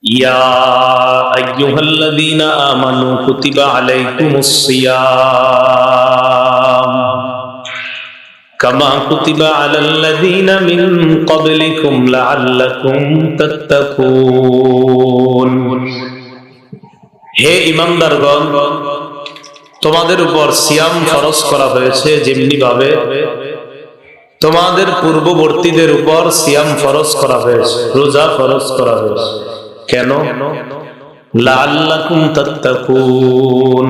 ইয়া আইয়ুহাল্লাযীনা আমানু কুতিবা আলাইকুমুস সিয়াম কামা কুতিবা আলাল্লাযীনা মিন ক্বাবলিকুম লাআল্লাকুম তাত্তাকুন। হে ঈমানদারগণ, তোমাদের উপর সিয়াম ফরজ করা হয়েছে যেমনি ভাবে তোমাদের পূর্ববর্তীদের উপর সিয়াম ফরজ করা হয়েছে, রোজা ফরজ করা হয়েছে। কেন? লাআল্লাকুম তাত্তাকুন,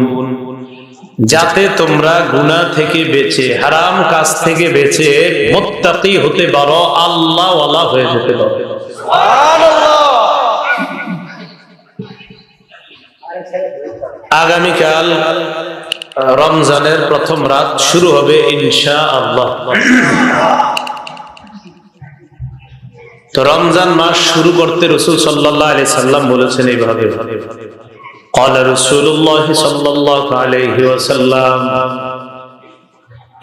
যাতে তোমরা গুনাহ থেকে বেঁচে, হারাম কাজ থেকে বেঁচে মুত্তাকি হতে পারো, আল্লাহ ওয়ালা হয়ে যেতে পারো। আগামীকাল রমজানের প্রথম রাত শুরু হবে ইনশাআল্লাহ। তো রমজান মাস শুরু করতে রাসূল সাল্লাল্লাহু আলাইহি সাল্লাম বলেছেন এইভাবে, قال رسول الله صلى الله عليه وسلم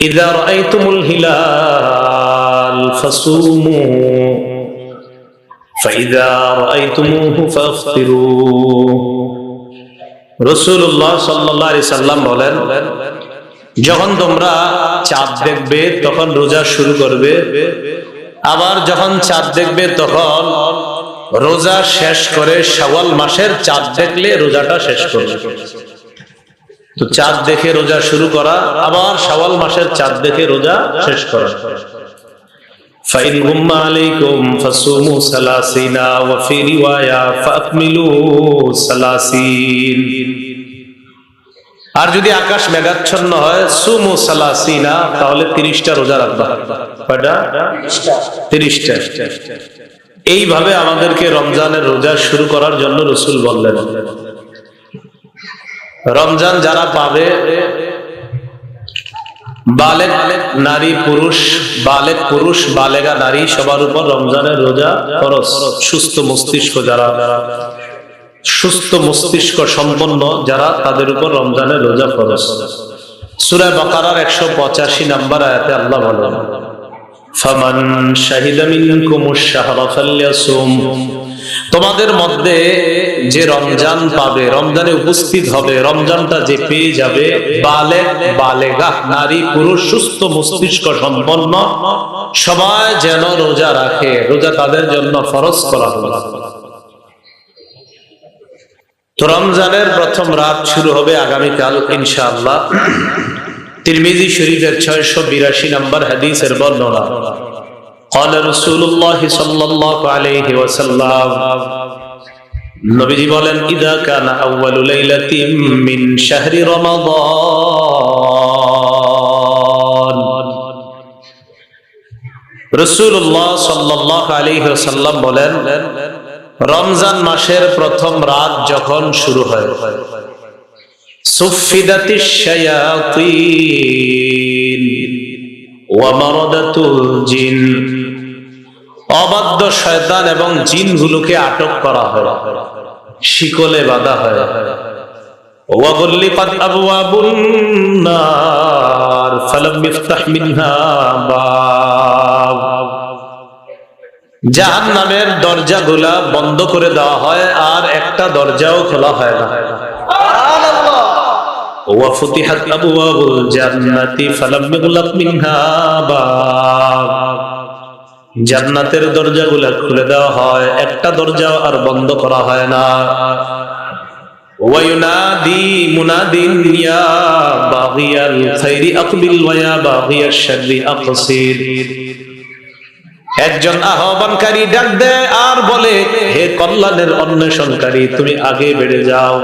إذا رأيتم الهلال فصوموا فإذا رأيتموه فافطروا। রাসূলুল্লাহ সাল্লাল্লাহু আলাইহি সাল্লাম বলেন, যখন তোমরা চাঁদ দেখবে তখন রোজা শুরু করবে, আবার যখন চাঁদ দেখবে তখন রোজা শেষ করে শাওয়াল মাসের চাঁদ দেখলে রোজাটা শেষ করবে। তো চাঁদ দেখে রোজা শুরু করা, আবার শাওয়াল মাসের চাঁদ দেখে রোজা শেষ করা। ফাইন গুম্মা আলাইকুম ফাসুমু সালাসিনা ওয়া ফি রিওয়ায়া ফাকমিলু সালাসিন। আর যদি আকাশ মেঘাচ্ছন্ন হয়, সুমু সালাসিনা, তাহলে 30টা রোজা রাখবা। কয়টা? 30টা। এইভাবে আমাদেরকে রমজানের রোজা শুরু করার জন্য রাসূল বললেন। রমজান যারা পাবে, বালেগ নারী পুরুষ, বালেগ পুরুষ বালেগা নারী সবার উপর রমজানের রোজা ফরজ। সুস্থ মস্তিষ্ক যারা, সুস্থ মস্তিষ্ক সম্পন্ন যারা, তাদের উপর রমজানের রোজা ফরজ। সূরা বাকারার 185 নম্বর আয়াতে আল্লাহ বলেন, ফামান শাহিদা মিনকুমুশ শাহরা ফালইয়াসুম। তোমাদের মধ্যে যে রমজান পাবে, রমজানে উপস্থিত হবে, রমজানটা যে পেয়ে যাবে, বালেগ বালেগা নারী পুরুষ সুস্থ মস্তিষ্ক সম্পন্ন সবাই যেন রোজা রাখে। রোজা তাদের জন্য ফরজ করা হলো। তো রমজানের প্রথম রাত শুরু হবে আগামীকাল ইনশাআল্লাহ। তিরমিজি শরীফের 682 নম্বর হাদিসের বর্ণনা, قال رسول الله صلى الله عليه وسلم, নবীজি বলেন, ইদা কানা আউয়ালু লাইলাতিন মিন শাহরি রমাদান। রাসূলুল্লাহ সাল্লাল্লাহু আলাইহি ওয়াসাল্লাম বলেন, রমজান মাসের প্রথম রাত যখন শুরু হয়, সুফিদাতিশ শায়াতিন ওয়া মারাদাতুল জিন, অবাধ্য শয়তান এবং জিনগুলোকে আটক করা হয়, শিকলে বাঁধা হয়। ওয়া গুল্লিকাত আবওয়াবুন নার ফালাম ইফতাহ মিনহা বাব। জাহান্নামের দরজাগুলা বন্ধ করে দেওয়া হয়, আর একটা দরজাও খোলা হয় না। ওয়া ফুতিহাত আবওয়াবুল জান্নাতি ফালাম ইগলাক মিনহা বাব। জান্নাতের দরজাগুলা খুলে দেওয়া হয়, একটা দরজাও আর বন্ধ করা হয় না। ওয়া ইউনাদি মুনাদিন ইয়া বাগিয়াল খাইরি আকবিল ওয়া ইয়া বাগিয়াশ শাররি আকসির। একজন আহ্বানকারী ডাক দেয় আর বলে, হে কল্যাণের অন্বেষণকারী, তুমি আগে বেড়ে যাও।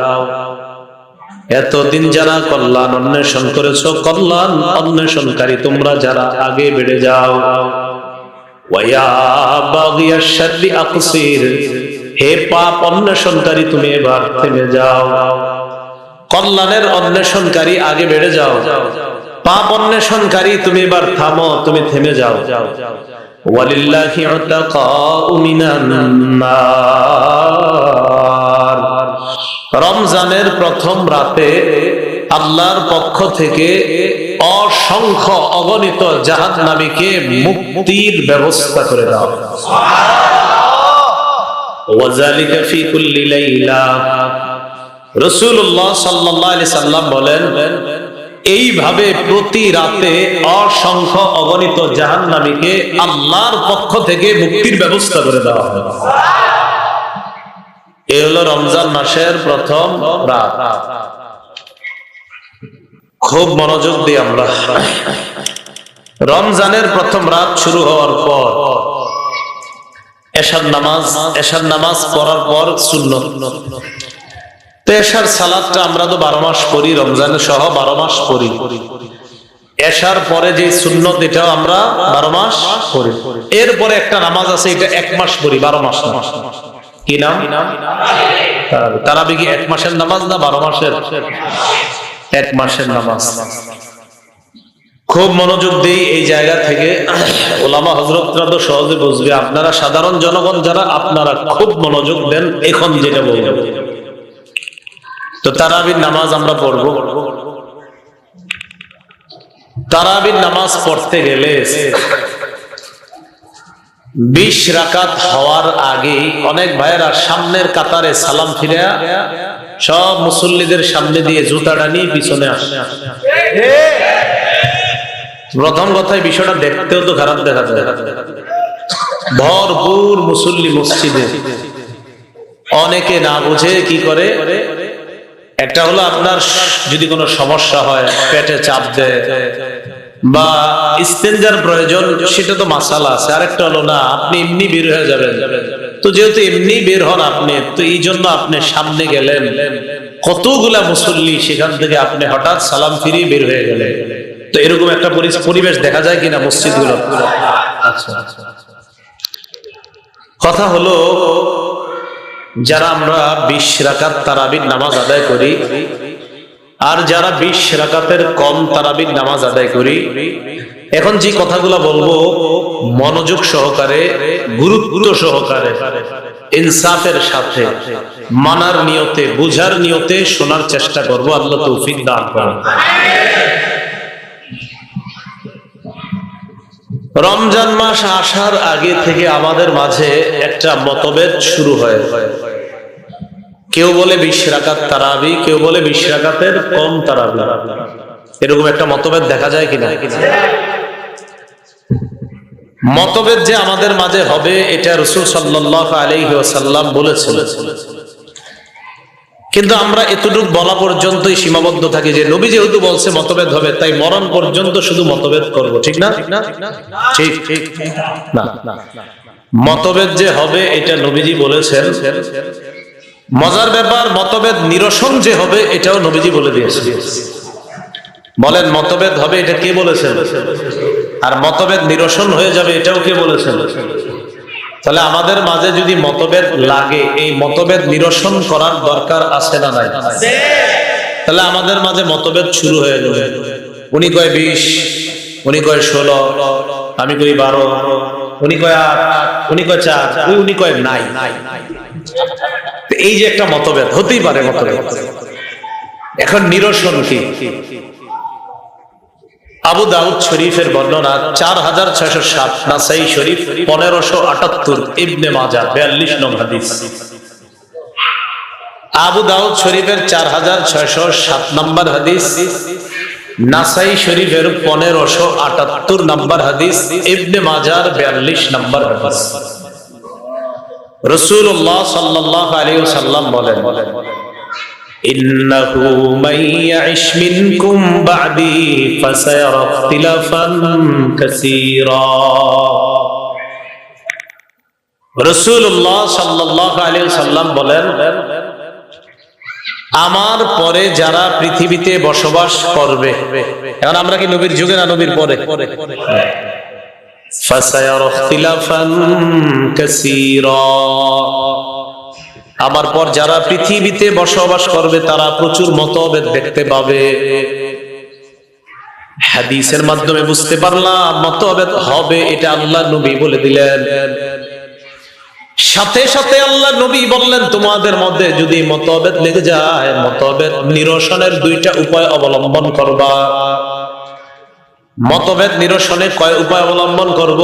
এতদিন যারা কল্যাণ অন্বেষণ করেছো, কল্যাণ অন্বেষণকারী তোমরা যারা, আগে বেড়ে যাও। ওয়া ইয়া বাগিয়াশ শাররি আকসির, হে পাপ অন্বেষণকারী তুমি এবার থেমে যাও। কল্যাণের অন্বেষণকারী আগে বেড়ে যাও, পাপ অন্বেষণকারী তুমি এবার থামো, তুমি থেমে যাও। ওয়ালিল্লাহি উতাকাউ মিনান নার। রমজানের প্রথম রাতে আল্লাহর পক্ষ থেকে অসংখ্য অগণিত জাহান্নামীকে মুক্তির ব্যবস্থা করে দাও। ওয়াযালিকা ফি কুল্লি লাইলা। রাসূলুল্লাহ সাল্লাল্লাহু আলাইহি সাল্লাম বলেন, এইভাবে প্রতি রাতে অসংখ্য অগণিত জাহান্নামীকে আল্লাহর পক্ষ থেকে মুক্তির ব্যবস্থা করে দেওয়া হয়। এই হলো রমজান মাসের প্রথম রাত। খুব মনোযোগ দিই আমরা। রমজানের প্রথম রাত শুরু হওয়ার পর এশার নামাজ পড়ার পর সুন্নত। তো এশার সালাতটা আমরা তো 12 মাস পড়ি, রমজানের সহ 12 মাস পড়ি। এশার পরে যে সুন্নত, এটাও আমরা 12 মাস পড়ি। এরপরে একটা নামাজ আছে, এটা 1 মাস পড়ি, 12 মাস না। কি নাম? তারাবি। কি 1 মাসের নামাজ না 12 মাসের? 1 মাসের নামাজ। খুব মনোযোগ দিই এই জায়গা থেকে। ওলামা হযরতরা তো সহজে বুঝবে, আপনারা সাধারণ জনগণ যারা, আপনারা খুব মনোযোগ দেন এখন যেটা বলবো। তো তারাবির নামাজ আমরা পড়ব। তারাবির নামাজ পড়তে গেলে 20 রাকাত হওয়ার আগে অনেক ভাইয়েরা সামনের কাতারে সালাম ফিরে সব মুসল্লিদের সামনে দিয়ে জুতাটা নিয়ে পিছনে আসে। প্রথম কথায় বিষয়টা দেখতেও তো খারাপ দেখা যায়। ভরপুর মুসল্লি মসজিদে, অনেকে না বুঝে কি করে, একটা হলো আপনার যদি কোনো সমস্যা হয়, পেটে চাপ দেয় বা ইস্তেঞ্জার প্রয়োজন, সেটা তো মাসালা আছে। আরেকটা হলো না, আপনি এমনি বের হয়ে যাবেন। তো যেহেতু এমনি বের হন আপনি, তো এই জন্য আপনি সামনে গেলেন, কতগুলা মুসল্লি, সেখান থেকে আপনি হঠাৎ সালাম ফিরিয়ে বের হয়ে গেলেন। তো এরকম একটা পরিবেশ দেখা যায় কিনা মসজিদগুলো? আচ্ছা, কথা হলো, যারা আমরা 20 রাকাত তারাবির নামাজ আদায় করি, আর যারা 20 রাকাতের কম তারাবির নামাজ আদায় করি, এখন যে কথাগুলো বলবো মনোযোগ সহকারে, গুরুত্ব সহকারে, ইনসাফের সাথে, মানার নিয়তে, বুঝার নিয়তে শোনার চেষ্টা করব। আল্লাহ তৌফিক দান করুন। রমজান মাস আসার আগে থেকে আমাদের মাঝে একটা মতভেদ শুরু হয়। কেউ বলে 20 রাকাত তারাবি, কেউ বলে 20 রাকাতের কম তারাবি। এরকম একটা মতভেদ দেখা যায় কিনা? মতভেদ যে আমাদের মাঝে হবে, এটা রাসূল সাল্লাল্লাহু আলাইহি ওয়াসাল্লাম বলেছিলেন। কিন্তু আমরা এতটুকু বলা পর্যন্তই সীমাবদ্ধ থাকি যে নবী যেহেতু বলছে মতভেদ হবে, তাই মরণ পর্যন্ত শুধু মতভেদ করব। ঠিক না? ঠিক না। মতভেদ যে হবে এটা নবীজি বলেছেন। মজার ব্যাপার, মতভেদ নিরসন যে হবে এটাও নবীজি বলে দিয়েছেন। বলেন, মতভেদ হবে এটা কে বলেছেন? আর মতভেদ নিরসন হয়ে যাবে এটাও কে বলেছেন? তাহলে আমাদের মাঝে যদি মতভেদ লাগে, এই মতভেদ নিরসন করার দরকার আছে না নাই? তাহলে আমাদের মাঝে মতভেদ শুরু হয়ে যাবে। উনি কয় 20, উনি কয় 16, আমি কই 12, উনি কয় 8, উনি কয় 4, উনি কয় নাই। এই যে একটা মতভেদ হতেই পারে, মতভেদ। এখন নিরসন কি? আবু দাউদ শরীফের বর্ণনা 4607, নাসাই শরীফ 1578, ইবনে মাজাহ 42 নং হাদিস। আবু দাউদ শরীফের 4607 নম্বর হাদিস, নাসাই শরীফের 1578 নম্বর হাদিস, ইবনে মাজাহ 42 নম্বর হাদিস। রাসূলুল্লাহ সাল্লাল্লাহু আলাইহি ওয়াসাল্লাম বলেন, ইন্নাহু মান ইয়াইশ মিনকুম বা'দি ফাসায়ারা ইখতিলাফান কাসীরা। রাসূলুল্লাহ সাল্লাল্লাহু আলাইহি ওয়াসাল্লাম বলেন, আমার পরে যারা পৃথিবীতে বসবাস করবে, এখন আমরা কি নবীর যুগে না নবীর পরে? ফাসায়ারা ইখতিলাফান কাসীরা। আমার পর যারা পৃথিবীতে বসবাস করবে তারা প্রচুর মতভেদ দেখতে পাবে। হাদিসের মাধ্যমে বুঝতে পারলাম মতভেদ হবে, এটা আল্লাহ নবী বলে দিলেন। সাথে সাথে আল্লাহ নবী বললেন, তোমাদের মধ্যে যদি মতভেদ লেগে যায়, মতভেদ নিরসনের 2টা উপায় অবলম্বন করবা। মতভেদ নিরসনে কয় উপায় অবলম্বন করব?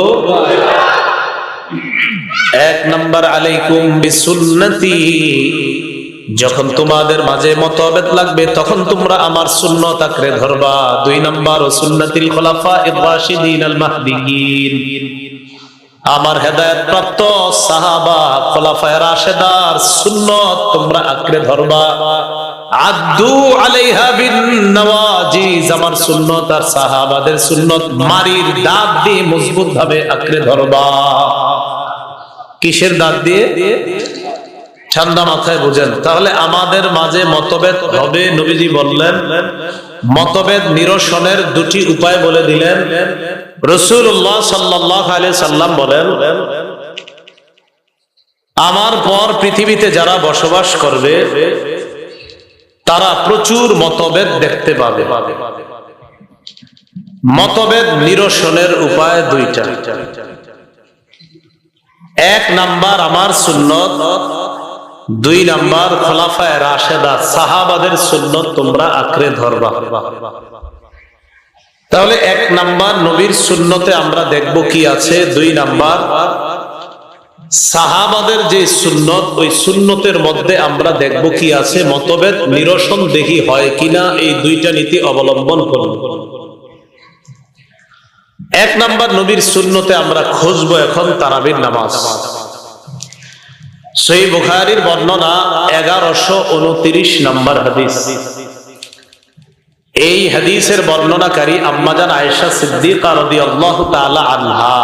এক নাম্বার আলাইকুম বিসুন্নতি, যখন তোমাদের মাঝে মতভেদ লাগবে তখন তোমরা আমার সুন্নাত আঁকড়ে ধরবা। দুই নাম্বার সুন্নাতিল খুলাফায়ে রাশিদিন আল মাহদিয়িন, আমার হেদায়েত প্রাপ্ত সাহাবা খুলাফায়ে রাশিদার সুন্নাত তোমরা আঁকড়ে ধরবা। আদু আলাইহা বিন নওয়াজিজ, আমার সুন্নাত আর সাহাবাদের সুন্নাত মারির দাঁত দিয়ে মজবুত ভাবে আঁকড়ে ধরবা। কিসের দাঁত দিয়ে? ঠান্ডা মাথায় বুঝেন। তাহলে আমাদের মাঝে মতভেদ হবে, নবীজি বললেন। মতভেদ নিরসনের দুটি উপায় বলে দিলেন। রাসূলুল্লাহ সাল্লাল্লাহু আলাইহি সাল্লাম বলেন, আমার পর পৃথিবীতে যারা বসবাস করবে তারা প্রচুর মতভেদ দেখতে পাবে। মতভেদ নিরসনের উপায় দুইটা। এক নাম্বার আমার সুন্নত, দুই নাম্বার খোলাফায়ে রাশেদা সাহাবাদের সুন্নত তোমরা আঁকড়ে ধরবা। তাহলে এক নাম্বার নবীর সুন্নতে আমরা দেখব কি আছে, দুই নাম্বার সাহাবাদের যে সুন্নত, ওই সুন্নতের মধ্যে আমরা দেখব কি আছে, মতভেদ নিরসন দেখি হয় কিনা। এই দুইটা নীতি অবলম্বন করব। এক নাম্বার নবীর সুন্নতে আমরা খুঁজবো এখন তারাবির নামাজ। সহিহ বুখারীর বর্ণনা 1129 নম্বর হাদিস। এই হাদিসের বর্ণনাকারী আম্মাজান আয়েশা সিদ্দিকা রাদিয়াল্লাহু তাআলা আনহা,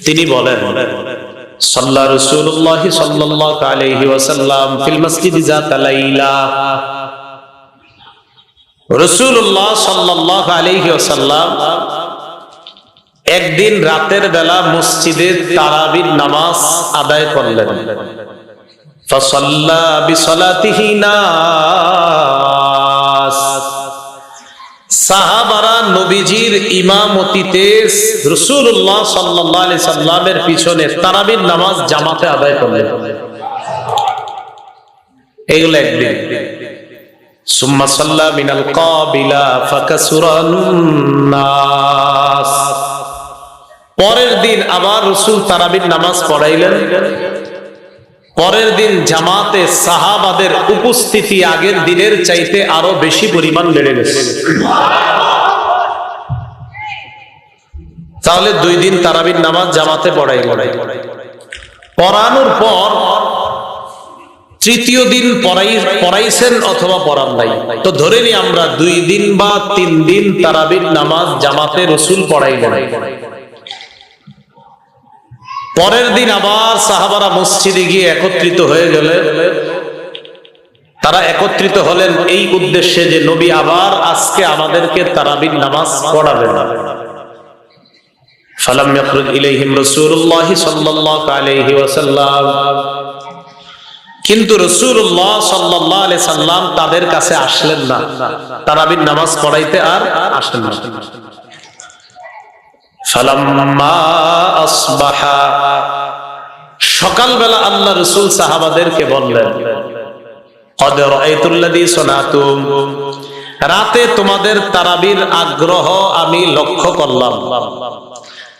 তিনি বলেন, সাল্লা রাসূলুল্লাহ সাল্লাল্লাহু আলাইহি ওয়াসাল্লাম ফিল মসজিদ যাতা লাইলা, রাসূলুল্লাহ সাল্লাল্লাহু আলাইহি ওয়াসাল্লাম একদিন রাতের বেলা মসজিদে তারাবির নামাজ আদায় করলেন। ফাসাল্লা বিসালাতিহি নাস, সাহাবারা নবীজির ইমামতিতে রাসূলুল্লাহ সাল্লাল্লাহু আলাইহি সাল্লামের পিছনে তারাবির নামাজ জামাতে আদায় করলেন। এইগুলো একদিন। সুম্মা সাল্লা মিনাল কাবিলা ফাকাসুরান নাস, পরের দিন আবার রাসূল তারাবির নামাজ পড়াইলেন। পরের দিন জামাতে সাহাবাদের উপস্থিতি আগের দিনের চাইতে আরো বেশি পরিমাণ বেড়ে গেছে। তাহলে দুই দিন তারাবির নামাজ জামাতে পড়ানোর পর তৃতীয় দিন পড়াইছেন অথবা পড়ান নাই, তো ধরে নি আমরা 2 দিন বা 3 দিন তারাবির নামাজ জামাতে রাসূল পড়াইলেন। পরের দিন আবার সাহাবারা মসজিদে গিয়ে একত্রিত হয়ে গেলেন। তারা একত্রিত হলেন এই উদ্দেশ্যে যে নবী আবার আজকে আমাদেরকে তারাবির নামাজ পড়াবেন। ফালাম ইয়াখরুজ ইলাইহিম রাসূলুল্লাহ সাল্লাল্লাহু আলাইহি ওয়াসাল্লাম, কিন্তু রাসূলুল্লাহ সাল্লাল্লাহু আলাইহি সাল্লাম তাদের কাছে আসলেন না, তারাবির নামাজ পড়াইতে আর আসলেন না। ফালাম্মা আসবাহা, সকালবেলা আল্লাহ রাসূল সাহাবাদেরকে বললেন, কদ রাআইতুল্লাযী সানাতুম, রাতে তোমাদের তারাবির আগ্রহ আমি লক্ষ্য করলাম।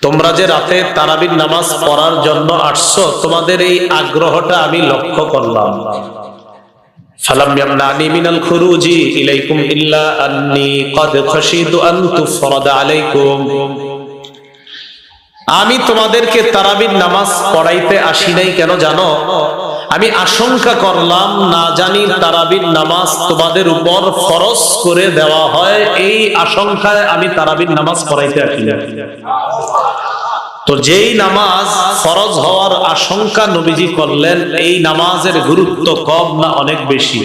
তোমরা যে রাতে তারাবির নামাজ পড়ার জন্য আসছো, তোমাদের এই আগ্রহটা আমি লক্ষ্য করলাম। ফালাম ইয়ামনানি মিনাল খুরুজি ইলাইকুম ইল্লা আন্নী কদ খাশিতু আন তুফরাদা আলাইকুম, আমি তোমাদেরকে তারাবির নামাজ পড়াইতে আসি নাই কেন জানো? আমি আশঙ্কা করলাম না জানি তারাবির নামাজ তোমাদের উপর ফরজ করে দেওয়া হয়, এই আশঙ্কায় আমি তারাবির নামাজ পড়াইতে আসি না। তো যেই নামাজ ফরজ হওয়ার আশঙ্কা নবীজি করলেন, এই নামাজের গুরুত্ব কম না অনেক বেশি?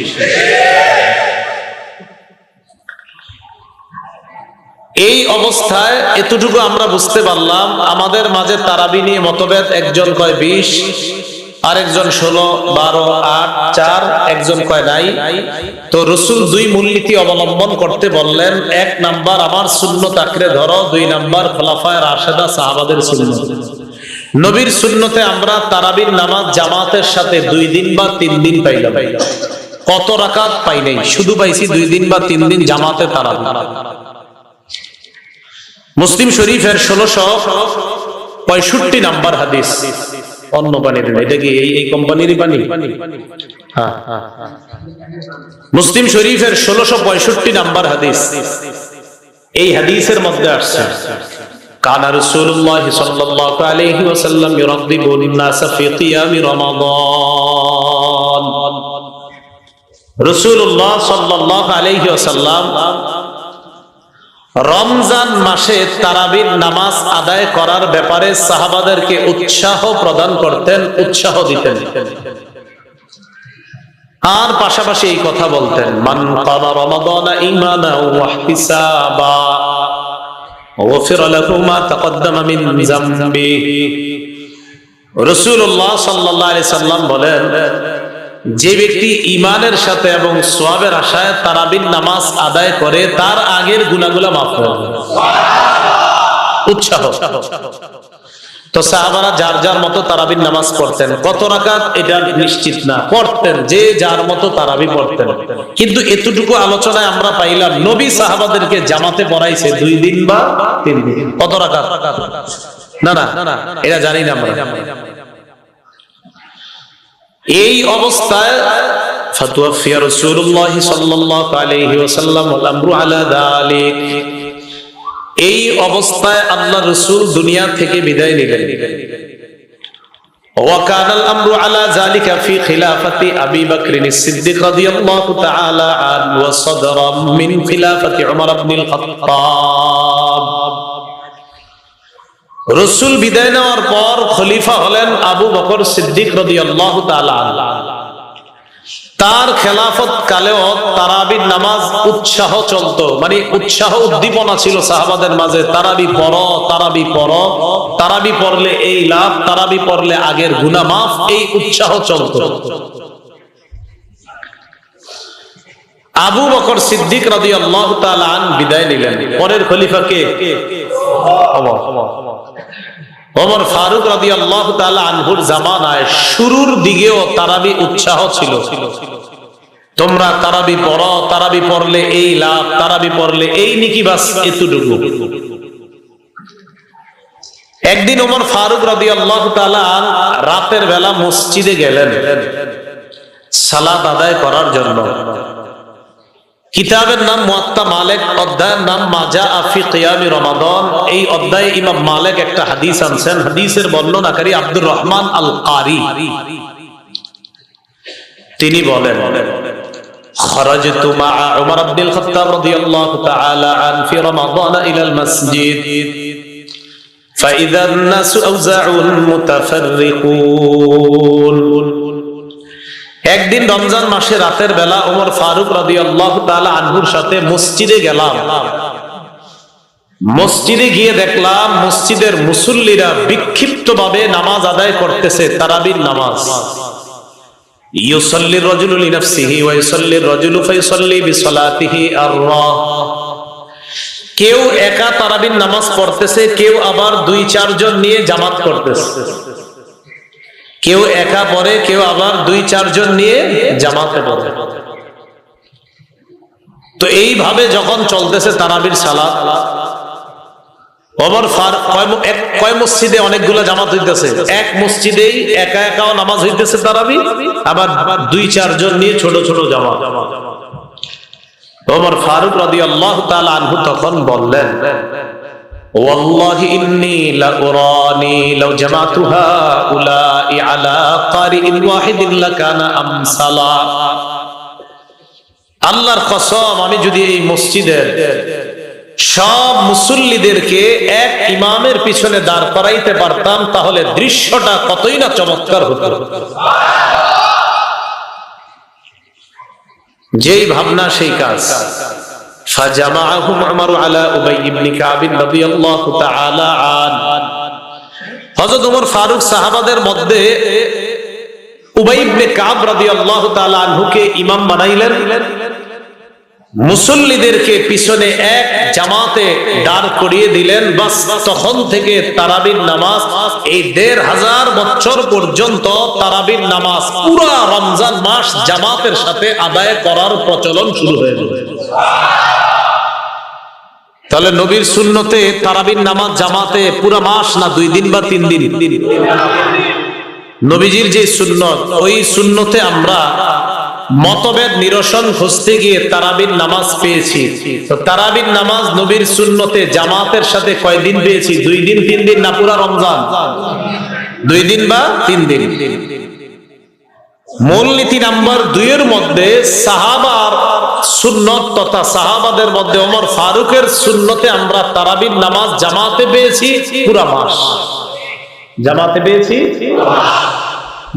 এই অবস্থায় এতটুকু আমরা বুঝতে পারলাম, আমাদের মাঝে তারাবি নিয়ে মতভেদ। একজন কয় 20, আরেকজন 16, 12, 8, 4, একজন কয় নাই। তো রাসূল 2 মূলনীতি অবলম্বন করতে বললেন। 1 নাম্বার আমার সুন্নত আঁকড়ে ধরো, 2 নাম্বার খোলাফায়ে রাশেদা সাহাবাদের সুন্নত। নবীর সুন্নতে আমরা তারাবির নামাজ জামাতের সাথে 2 দিন বা 3 দিন পাইলাম। কত রাকাত পাই নাই, শুধু পাইছি 2 দিন বা 3 দিন জামাতে তারাবি। মুসলিম শরীফের 65 নাম্বার হাদিস। অন্য পানির, এটা কি এই কোম্পানিরই পানি? হ্যাঁ, মুসলিম শরীফের 1665 নাম্বার হাদিস। এই হাদিসের মধ্যে আসছে, কানা রাসূলুল্লাহ সাল্লাল্লাহু আলাইহি ওয়াসাল্লাম ইউরাদ্দিবুন নাস ফি কিয়ামি রমাদান। রাসূলুল্লাহ সাল্লাল্লাহু আলাইহি ওয়াসাল্লাম রমজান মাসে তারাবির নামাজ আদায় করার ব্যাপারে সাহাবাদেরকে উৎসাহ প্রদান করতেন, উৎসাহ দিতেন। আর পাশাপাশি এই কথা বলতেন, মান কামা রমাদান ঈমানাও ওয়া ইহতিসাবা গুফিরা লাহু মা তাকদ্দামা মিন যামবিহি। রাসূলুল্লাহ সাল্লাল্লাহু আলাইহি সাল্লাম বলেন, যে ব্যক্তি ঈমানের সাথে এবং সওয়াবের আশায় তারাবির নামাজ আদায় করে তার আগের গুনাহগুলো মাফ হয়ে যাবে। উৎসাহ। তো সাহাবারা যার যার মতো তারাবির নামাজ পড়তেন, কত রাকাত এটা নিশ্চিত না, পড়তেন যে যার মতো তারাবি পড়তেন। কিন্তু এতটুকু আলোচনায় আমরা পাইলাম নবী সাহাবাদেরকে জামাতে পড়াইছে 2 দিন বা 3 দিন। কত রাকাত? না না, এটা জানি না আমরা। এই অবস্থায় ফাতুওয়াফিয়া রাসূলুল্লাহ সাল্লাল্লাহু আলাইহি ওয়াসাল্লাম ওয়াল আমরু আলা যালিক। এই অবস্থায় আল্লাহ রাসূল দুনিয়া থেকে বিদায় নিলেন। ওয়া কানাল আমরু আলা যালিকা ফি খিলাফাতি আবী বকর as-সিদ্দিক রাদিয়াল্লাহু তাআলা আনহু ওয়া সাদরাম মিন খিলাফাতি উমর ইবনে আল-খাত্তাব। রাসূল বিদায় নেওয়ার পর খলিফা হলেন আবু বকর সিদ্দিক রাদিয়াল্লাহু তাআলা আনহু। তার খেলাফত কালেও তারাবির নামাজ উৎসাহ চলতো, মানে উৎসাহ উদ্দীপনা ছিল সাহাবাদের মাঝে। তারাবি পড়ো, তারাবি পড়ো, তারাবি পড়লে এই লাভ, তারাবি পড়লে আগের গুনাহ মাফ, এই উৎসাহ চলতো। আবু বকর সিদ্দিক রাদিয়াল্লাহু তাআলা আনহু বিদায় নিলেন। পরের খলিফা কে? ওমর ফারুক রাদিয়াল্লাহু তাআলা আনহুর জামানায় শুরুর দিকেও তারাবি উৎসাহ ছিল। তোমরা তারাবি পড়ো, তারাবি পড়লে এই লাভ, তারাবি পড়লে এই নেকি, বাস এতটুকু। একদিন ওমর ফারুক রাদিয়াল্লাহু তাআলা রাতের বেলা মসজিদে গেলেন সালাত আদায় করার জন্য। কিতাবের নাম মুয়াত্তা মালিক, অধ্যায়ের নাম মাজা ফি কিয়ামি রমাদান। এই অধ্যায়ে ইমাম মালিক একটা হাদিস আনছেন। হাদিসের বর্ণনাকারী আব্দুর রহমান আল কারি। তিনি বলেন, খারাজতু মা উমর ইবনে আল-খাত্তাব রাদিয়াল্লাহু তাআলা আন ফি রমাদান ইলা আল-মাসজিদ ফাইযা আন-নাসু আওজাউন মুতাফাররিকুন। একদিন রমজান মাসে রাতের বেলা ওমর ফারুক রাদিয়াল্লাহু তাআলা আনহুর সাথে মসজিদে গেলাম। মসজিদে গিয়ে দেখলাম মসজিদের মুসল্লিরা বিক্ষিপ্তভাবে নামাজ আদায় করতেছে, তারাবির নামাজ। ইউসাল্লির রাজুলু লিনাফসিহি ওয়া ইউসাল্লির রাজুলু ফায়ুসাল্লি বিসালাতিহি আর-রাহ। কেউ একা তারাবির নামাজ পড়তেছে, কেউ আবার 2-4 জন নিয়ে জামাত করতেছে। কেউ একা পড়ে, কেউ আবার 2-4 জন নিয়ে জামাতে পড়ে। তো এইভাবে যখন চলতেছে তারাবির সালাত, ওমর ফারুক কয় মসজিদে অনেকগুলো জামাত হইতেছে, এক মসজিদেই একা একাও নামাজ হইতেছে তারাবি, আবার 2-4 জন নিয়ে ছোট ছোট জামাত। ওমর ফারুক রাদিয়াল্লাহু তাআলা আনহু তখন বললেন, ওয়াল্লাহি ইন্নী লাউরানি লাউ জামাতু হাউলাই আলা কারিইন ওয়াহিদিন লাকানা আমসালা। আল্লাহর কসম, আমি যদি এই মসজিদের সব মুসল্লিদেরকে এক ইমামের পিছনে দাঁড় করাইতে পারতাম তাহলে দৃশ্যটা কতই না চমৎকার হতো। যেই ভাবনা সেই কাজ। ফাজামাআহুম উমর আলা উবাই ইবনে কাব রাদিয়াল্লাহু তাআলা আনহু। হযরত ওমর ফারুক সাহাবাদের মধ্যে উবাই ইবনে কাব রাদিয়াল্লাহু তাআলা আনহুকে ইমাম বানাইলেন। মুসল্লিদেরকে পিছনে এক জামাতে দাঁড় করিয়ে দিলেন। বাস তখন থেকে তারাবির নামাজ এই ১৫০০ বছর পর্যন্ত তারাবির নামাজ পুরো রমজান মাস জামাতের সাথে আদায় করার প্রচলন শুরু হয়ে গেল। তো তাহলে নবীর সুন্নতে তারাবির নামাজ জামাতে পুরা মাস না 2 দিন বা 3 দিন? নবীজির যে সুন্নত, ওই সুন্নতে আমরা মতভেদ নিরসন খুঁজতে গিয়ে তারাবির নামাজ পেয়েছি। তো তারাবির নামাজ নবীর সুন্নতে জামাতের সাথে কয়দিন পেয়েছি? 2 দিন 3 দিন না পুরা রমজান? 2 দিন বা 3 দিন। মূলনীতি নাম্বার 2 এর মধ্যে সাহাবার সুন্নত তথা সাহাবাদের মধ্যে ওমর ফারুকের সুন্নতে আমরা তারাবির নামাজ জামাতে পেয়েছি পুরা মাস। জামাতে পেয়েছি।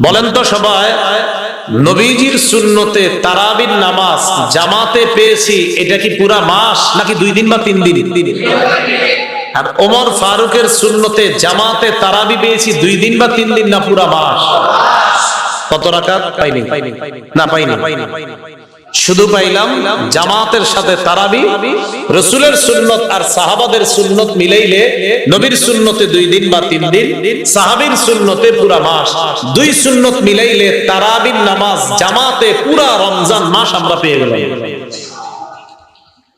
বলেন তো সবাই, নবীজির সুন্নতে তারাবির নামাজ জামাতে পেয়েছি, এটা কি পুরা মাস নাকি 2 দিন বা 3 দিন? আর ওমর ফারুকের সুন্নতে জামাতে তারাবি পেয়েছি 2 দিন বা 3 দিন না পুরা মাস? কত রাকাত পাইনি? না পাইনি, শুধু পাইলাম জামাতের সাথে তারাবি। রাসূলের সুন্নত আর সাহাবাদের সুন্নত মিলাইলে নবীর সুন্নতে 2 দিন বা 3 দিন, সাহাবীর সুন্নতে পুরা মাস। 2 সুন্নত মিলাইলে তারাবির নামাজ জামাতে পুরা রমজান মাস আমরা পেয়ে গেলাম।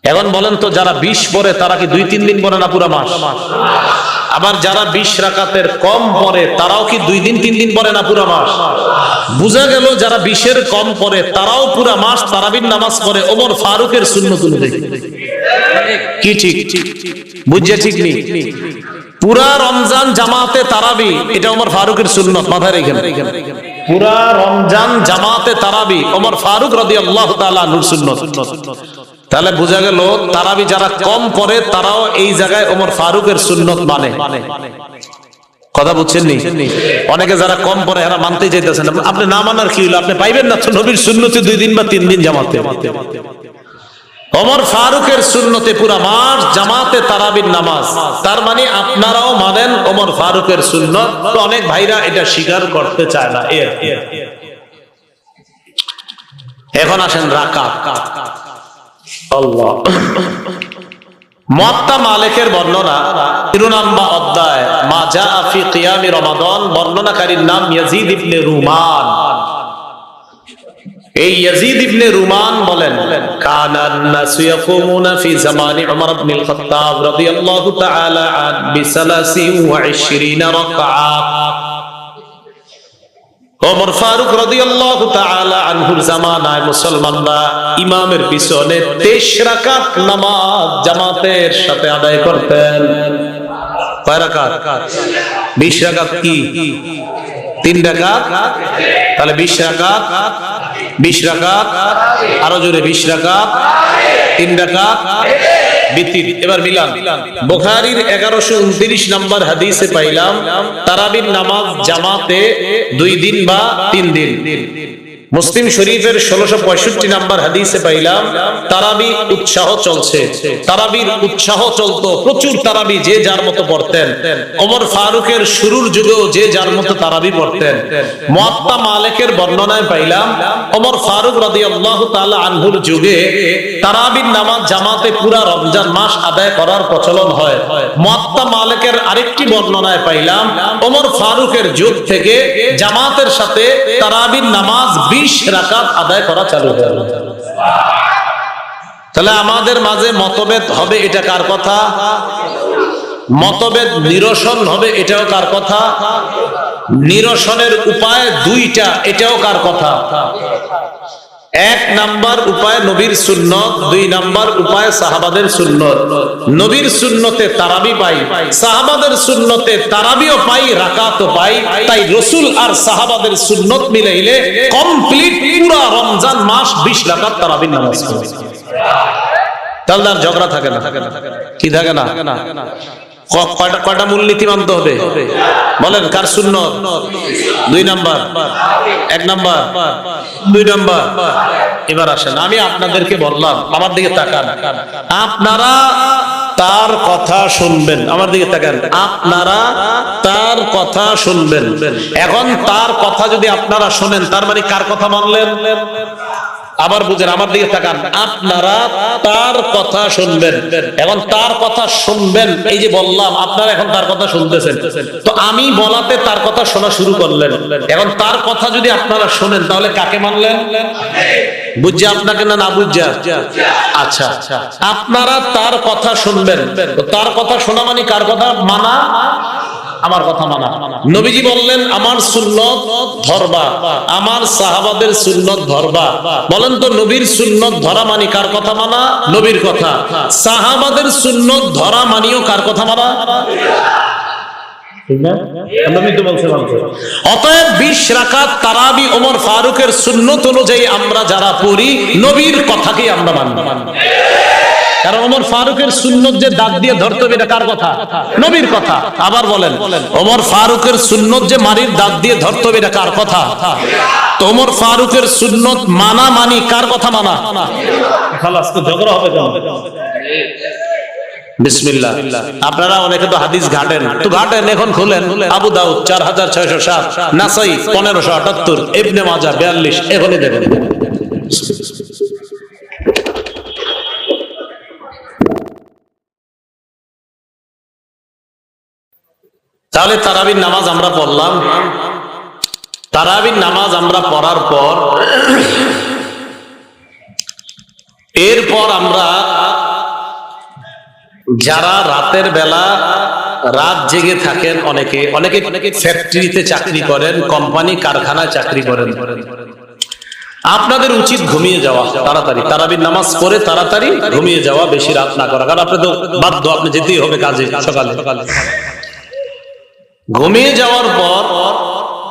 এখন বলেন তো, যারা 20 পড়ে তারা কি 2-3 দিন পড়ে না পুরা মাস? আবার যারা 20 রাকাতের কম পড়ে তারাও কি 2 দিন 3 দিন পড়ে না পুরা মাস? বুঝা গেল যারা 20 এর কম পড়ে তারাও পুরা মাস তারাবির নামাজ পড়ে ওমর ফারুকের সুন্নত অনুযায়ী। কি ঠিক? বুঝছে ঠিক নেই? পুরা রমজান জামাতে তারাবি, এটা ওমর ফারুকের সুন্নত, মাথায় রেখেন। পুরা রমজান জামাতে তারাবি ওমর ফারুক রাদিয়াল্লাহু তাআলা আনহুর সুন্নত। তাহলে বোঝা গেল তারাবি যারা কম পড়ে তারাও এই জায়গায় ওমর ফারুকের সুন্নত মানে। কথা বুঝছেন নি? অনেকে যারা কম পড়ে এরা মানতে চাইতেছেন। আপনি না মানার কি হলো? আপনি পাইবেন না তো নবীর সুন্নতে 2 দিন বা 3 দিন জামাতে। ওমর ফারুকের সুন্নতে পুরা মাস জামাতে তারাবির নামাজ, তার মানে আপনারাও মানেন ওমর ফারুকের সুন্নত। তো অনেক ভাইরা এটা স্বীকার করতে চায় না। এখন আসেন রাকাত। আল্লাহ, মুয়াত্তা মালিকের বর্ণনা 13 নম্বর অধ্যায় মা জাআ ফি কিয়ামি রমাদান, বর্ণনাকারীর নাম ইয়াজিদ ইবনে রুমান। এই ইয়াজিদ ইবনে রুমান বলেন, কানান নাসু ইয়াকুমুনা ফি জামানি উমর ইবনুল খাত্তাব রাদিয়াল্লাহু তাআলা আন বি23 রাকাত। ওমর ফারুক রাদিয়াল্লাহু তাআলা আনহুর জামানায় মুসলমানরা ইমামের পিছনে 23 রাকাত নামাজ জামাতের সাথে আদায় করতেন। কয় রাকাত? 20 রাকাত কি? 3 রাকাত। তাহলে 20 রাকাত, 20 রাকাত, আরো জোরে 20 রাকাত, 3 রাকাত বিতির। এবার মিলান। বুখারীর 1129 নম্বর হাদিসে পাইলাম তারাবির নামাজ জামাতে 2 দিন বা 3 দিন। মুসলিম শরীফের 1665 নম্বর হাদিসে পাইলাম তারাবি উৎসাহ চলছে। তারাবির উৎসাহ চলতো, প্রচুর তারাবি যে যার মতো পড়তেন। ওমর ফারুকের শুরুর যুগেও যে যার মতো তারাবি পড়তেন। মুয়াত্তা মালিকের বর্ণনায় পাইলাম ওমর ফারুক রাদিয়াল্লাহু তাআলা আনহুর যুগে তারাবির নামাজ জামাতে পুরা রমজান মাস আদায় করার প্রচলন হয়। মুয়াত্তা মালিকের আরেকটি বর্ণনায় পাইলাম ওমর ফারুকের যুগ থেকে জামাতের সাথে তারাবির নামাজ 20 রাকাত আদায় করা চালু হয়ে গেল। তাহলে আমাদের মাঝে মতভেদ হবে, এটা কার কথা? মতভেদ নিরসন হবে, এটাও কার কথা? নিরসনের উপায় 2টা, এটাও কার কথা? 1 নাম্বার উপায় নবীর সুন্নত, 2 নাম্বার উপায় সাহাবাদের সুন্নত। নবীর সুন্নতে তারাবি পাই, সাহাবাদের সুন্নতে তারাবিও পাই, রাকাতও পাই। তাই রাসূল আর সাহাবাদের সুন্নত মিলাইলে কমপ্লিট পুরা রমজান মাস 20 রাকাত তারাবির নামাজ পড়ে। তাহলে আর ঝগড়া থাকে না। কি থাকে না? কয়টা মূলনীতি মানতে হবে? বলেন, কার সুন্নত? 2 নাম্বার, 1 নাম্বার, 2 নাম্বার। এবার আসেন, আমি আপনাদেরকে বললাম, আমার দিকে তাকান, আপনারা তার কথা শুনবেন। আমার দিকে তাকান, আপনারা তার কথা শুনবেন। এখন তার কথা যদি আপনারা শোনেন, তার মানে কার কথা মানলেন? আবার বুঝেন, আমার দিকে তাকান, আপনারা তার কথা শুনবেন। এখন তার কথা শুনবেন, এই যে বললাম, আপনারা এখন তার কথা শুনতেছেন। তো আমি বলাতে তার কথা শোনা শুরু করলেন। এখন তার কথা যদি আপনারা শোনেন, তাহলে কাকে মানলেন? বুঝছে আপনাকে না বুঝছে? আচ্ছা, আপনারা তার কথা শুনবেন। তার কথা শোনা মানে কার কথা মানা? আমার কথা মানা। নবীজি বললেন আমার সুন্নত ধরবা, আমার সাহাবাদের সুন্নত ধরবা। বলেন তো নবীর সুন্নত ধরা মানে কার কথা মানা? নবীর কথা। সাহাবাদের সুন্নত ধরা মানিও কার কথা মানা? অতএব 20 রাকাত তারাবি ওমর ফারুকের সুন্নত অনুযায়ী আমরা যারা পড়ি, নবীর কথাকেই আমরা মানি। কারণ ওমর ফারুকের সুন্নত যে দাঁত দিয়ে ধরতে হবে, এটা কার কথা? নবীর কথা। আবার বলেন, ওমর ফারুকের সুন্নত যে মারির দাঁত দিয়ে ধরতে হবে, এটা কার কথা? তো ওমর ফারুকের সুন্নত মানা মানি কার কথা মানা? খালাস, তো ঝগড়া হবে কেন? বিসমিল্লাহ। আপনারা অনেকে তো হাদিস ঘাটেন, তো ঘাটেন, এখন খুলেন আবু দাউদ 4607, নাসাই 1578, ইবনে মাজাহ 42, এখনই দেখেন। তাহলে তারাবির নামাজ আমরা পড়লাম। তারাবির নামাজ আমরা পড়ার পর এরপর আমরা যারা রাতের বেলা রাত জেগে থাকেন, অনেকে ফ্যাক্টরিতে চাকরি করেন, কোম্পানি কারখানায় চাকরি করেন, আপনাদের উচিত ঘুমিয়ে যাওয়া তাড়াতাড়ি। তারাবির নামাজ পড়ে তাড়াতাড়ি ঘুমিয়ে যাওয়া, বেশি রাত না করা। কারণ আপনি তো বাধ্য, আপনি যেতেই হবে কাজে সকালে। ঘুমিয়ে যাওয়ার পর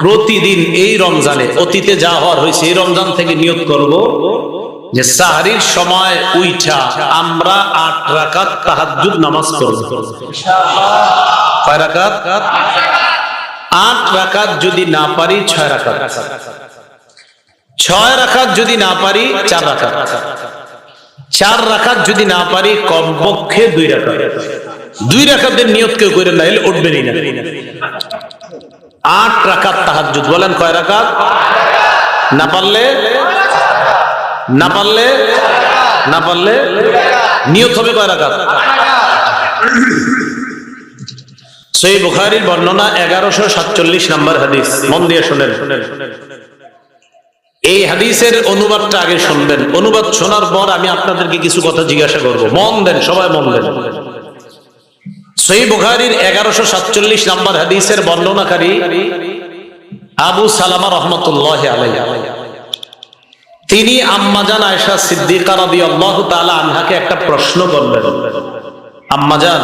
প্রতিদিন এই রমজানে, অতীতে যা হওয়ার হয়েছে, এই রমজান থেকে নিয়ত করব যে সাহরির সময় উইঠা আমরা 8 রাকাত তাহাজ্জুদ নামাজ পড়ব। কয় রাকাত? 8 রাকাত। যদি না পারি 6 রাকাত, 6 রাকাত যদি না পারি 4 রাকাত, 4 রাকাত যদি না পারি কমপক্ষে 2 রাকাত। 2 রাকাতের নিয়ত কেউ করে না, এলে উঠবেনই না। 8 রাকাত তাহাজ্জুদ। বলেন কয় রাকাত? না পারলে নিয়ত হবে কয় রাকাত? সহিহ বুখারীর বর্ণনা 1147 নম্বর হাদিস। মন দিয়ে শুনেন। এই হাদিসের অনুবাদটা আগে শুনবেন। অনুবাদ শোনার পর আমি আপনাদেরকে কিছু কথা জিজ্ঞাসা করব। মন দেন, সবাই মন দেন। সহিহ বুখারীর 1147 নম্বর হাদিসের বর্ণনাকারী আবু সালামা রাহমাতুল্লাহি আলাইহি, তিনি আম্মাজান আয়েশা সিদ্দিকা রাদিয়াল্লাহু তাআলা আনহাকে একটা প্রশ্ন করলেন। আম্মাজান,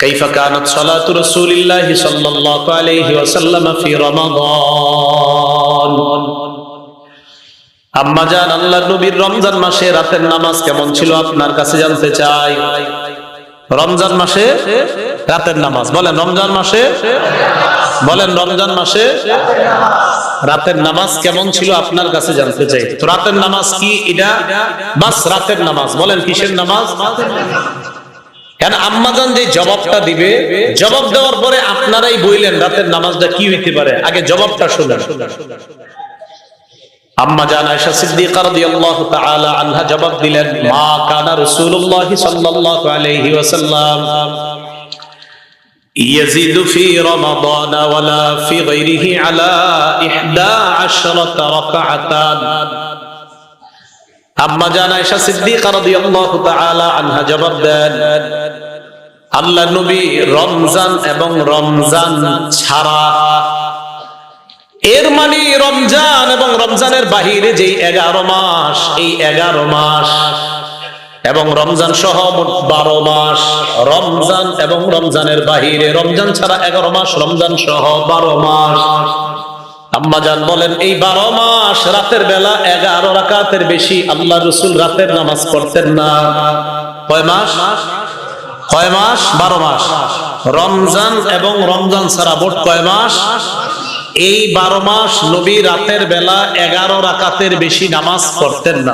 কাইফা কানাত সালাতু রাসূলিল্লাহি সাল্লাল্লাহু আলাইহি ওয়াসাল্লাম ফি রমাদান। আম্মাজান, আল্লাহর নবীর রমজান মাসে রাতের নামাজ কেমন ছিল আপনার কাছে জানতে চাই। রমজান মাসে রাতের নামাজ। বলেন রমজান মাসে, বলেন রমজান মাসে রাতের নামাজ কেমন ছিল আপনার কাছে জানতে চাই। তো রাতের নামাজ কি? এটা বাস রাতের নামাজ। বলেন কিসের নামাজ? কেন আম্মাজান যে জবাবটা দিবে, জবাব দেওয়ার পরে আপনারাই বললেন রাতের নামাজটা কি হইতে পারে। আগে জবাবটা শুনেন। আম্মাজান আয়েশা সিদ্দিকা রাদিয়াল্লাহু তাআলা আনহা জবাব দিলেন, মা কানা রাসূলুল্লাহ সাল্লাল্লাহু আলাইহি ওয়াসাল্লাম ইয়াজিদু ফি রমাদান ওয়ালা ফি গায়রিহি আলা 11 রাকাআতান। আম্মাজান আয়েশা সিদ্দিকা রাদিয়াল্লাহু তাআলা আনহা জবাব দেন, আল্লাহর নবী রমজান এবং রমজান ছাড়া, এর মানে রমজান এবং রমজানের বাহিরে যেই 11 মাস, এই 11 মাস এবং রমজান সহ মোট 12 মাস, রমজান এবং রমজানের বাহিরে, রমজান ছাড়া 11 মাস, রমজান সহ 12 মাস। আম্মাজান বলেন এই 12 মাস রাতের বেলা 11 রাকাতের বেশি আল্লাহ রাসূল রাতের নামাজ পড়তেন না। কয় মাস? কয় মাস? 12 মাস। রমজান এবং রমজান ছাড়া মোট কয় মাস? এই 12 মাস নবী রাতের বেলা 11 রাকাতের বেশি নামাজ পড়তেন না।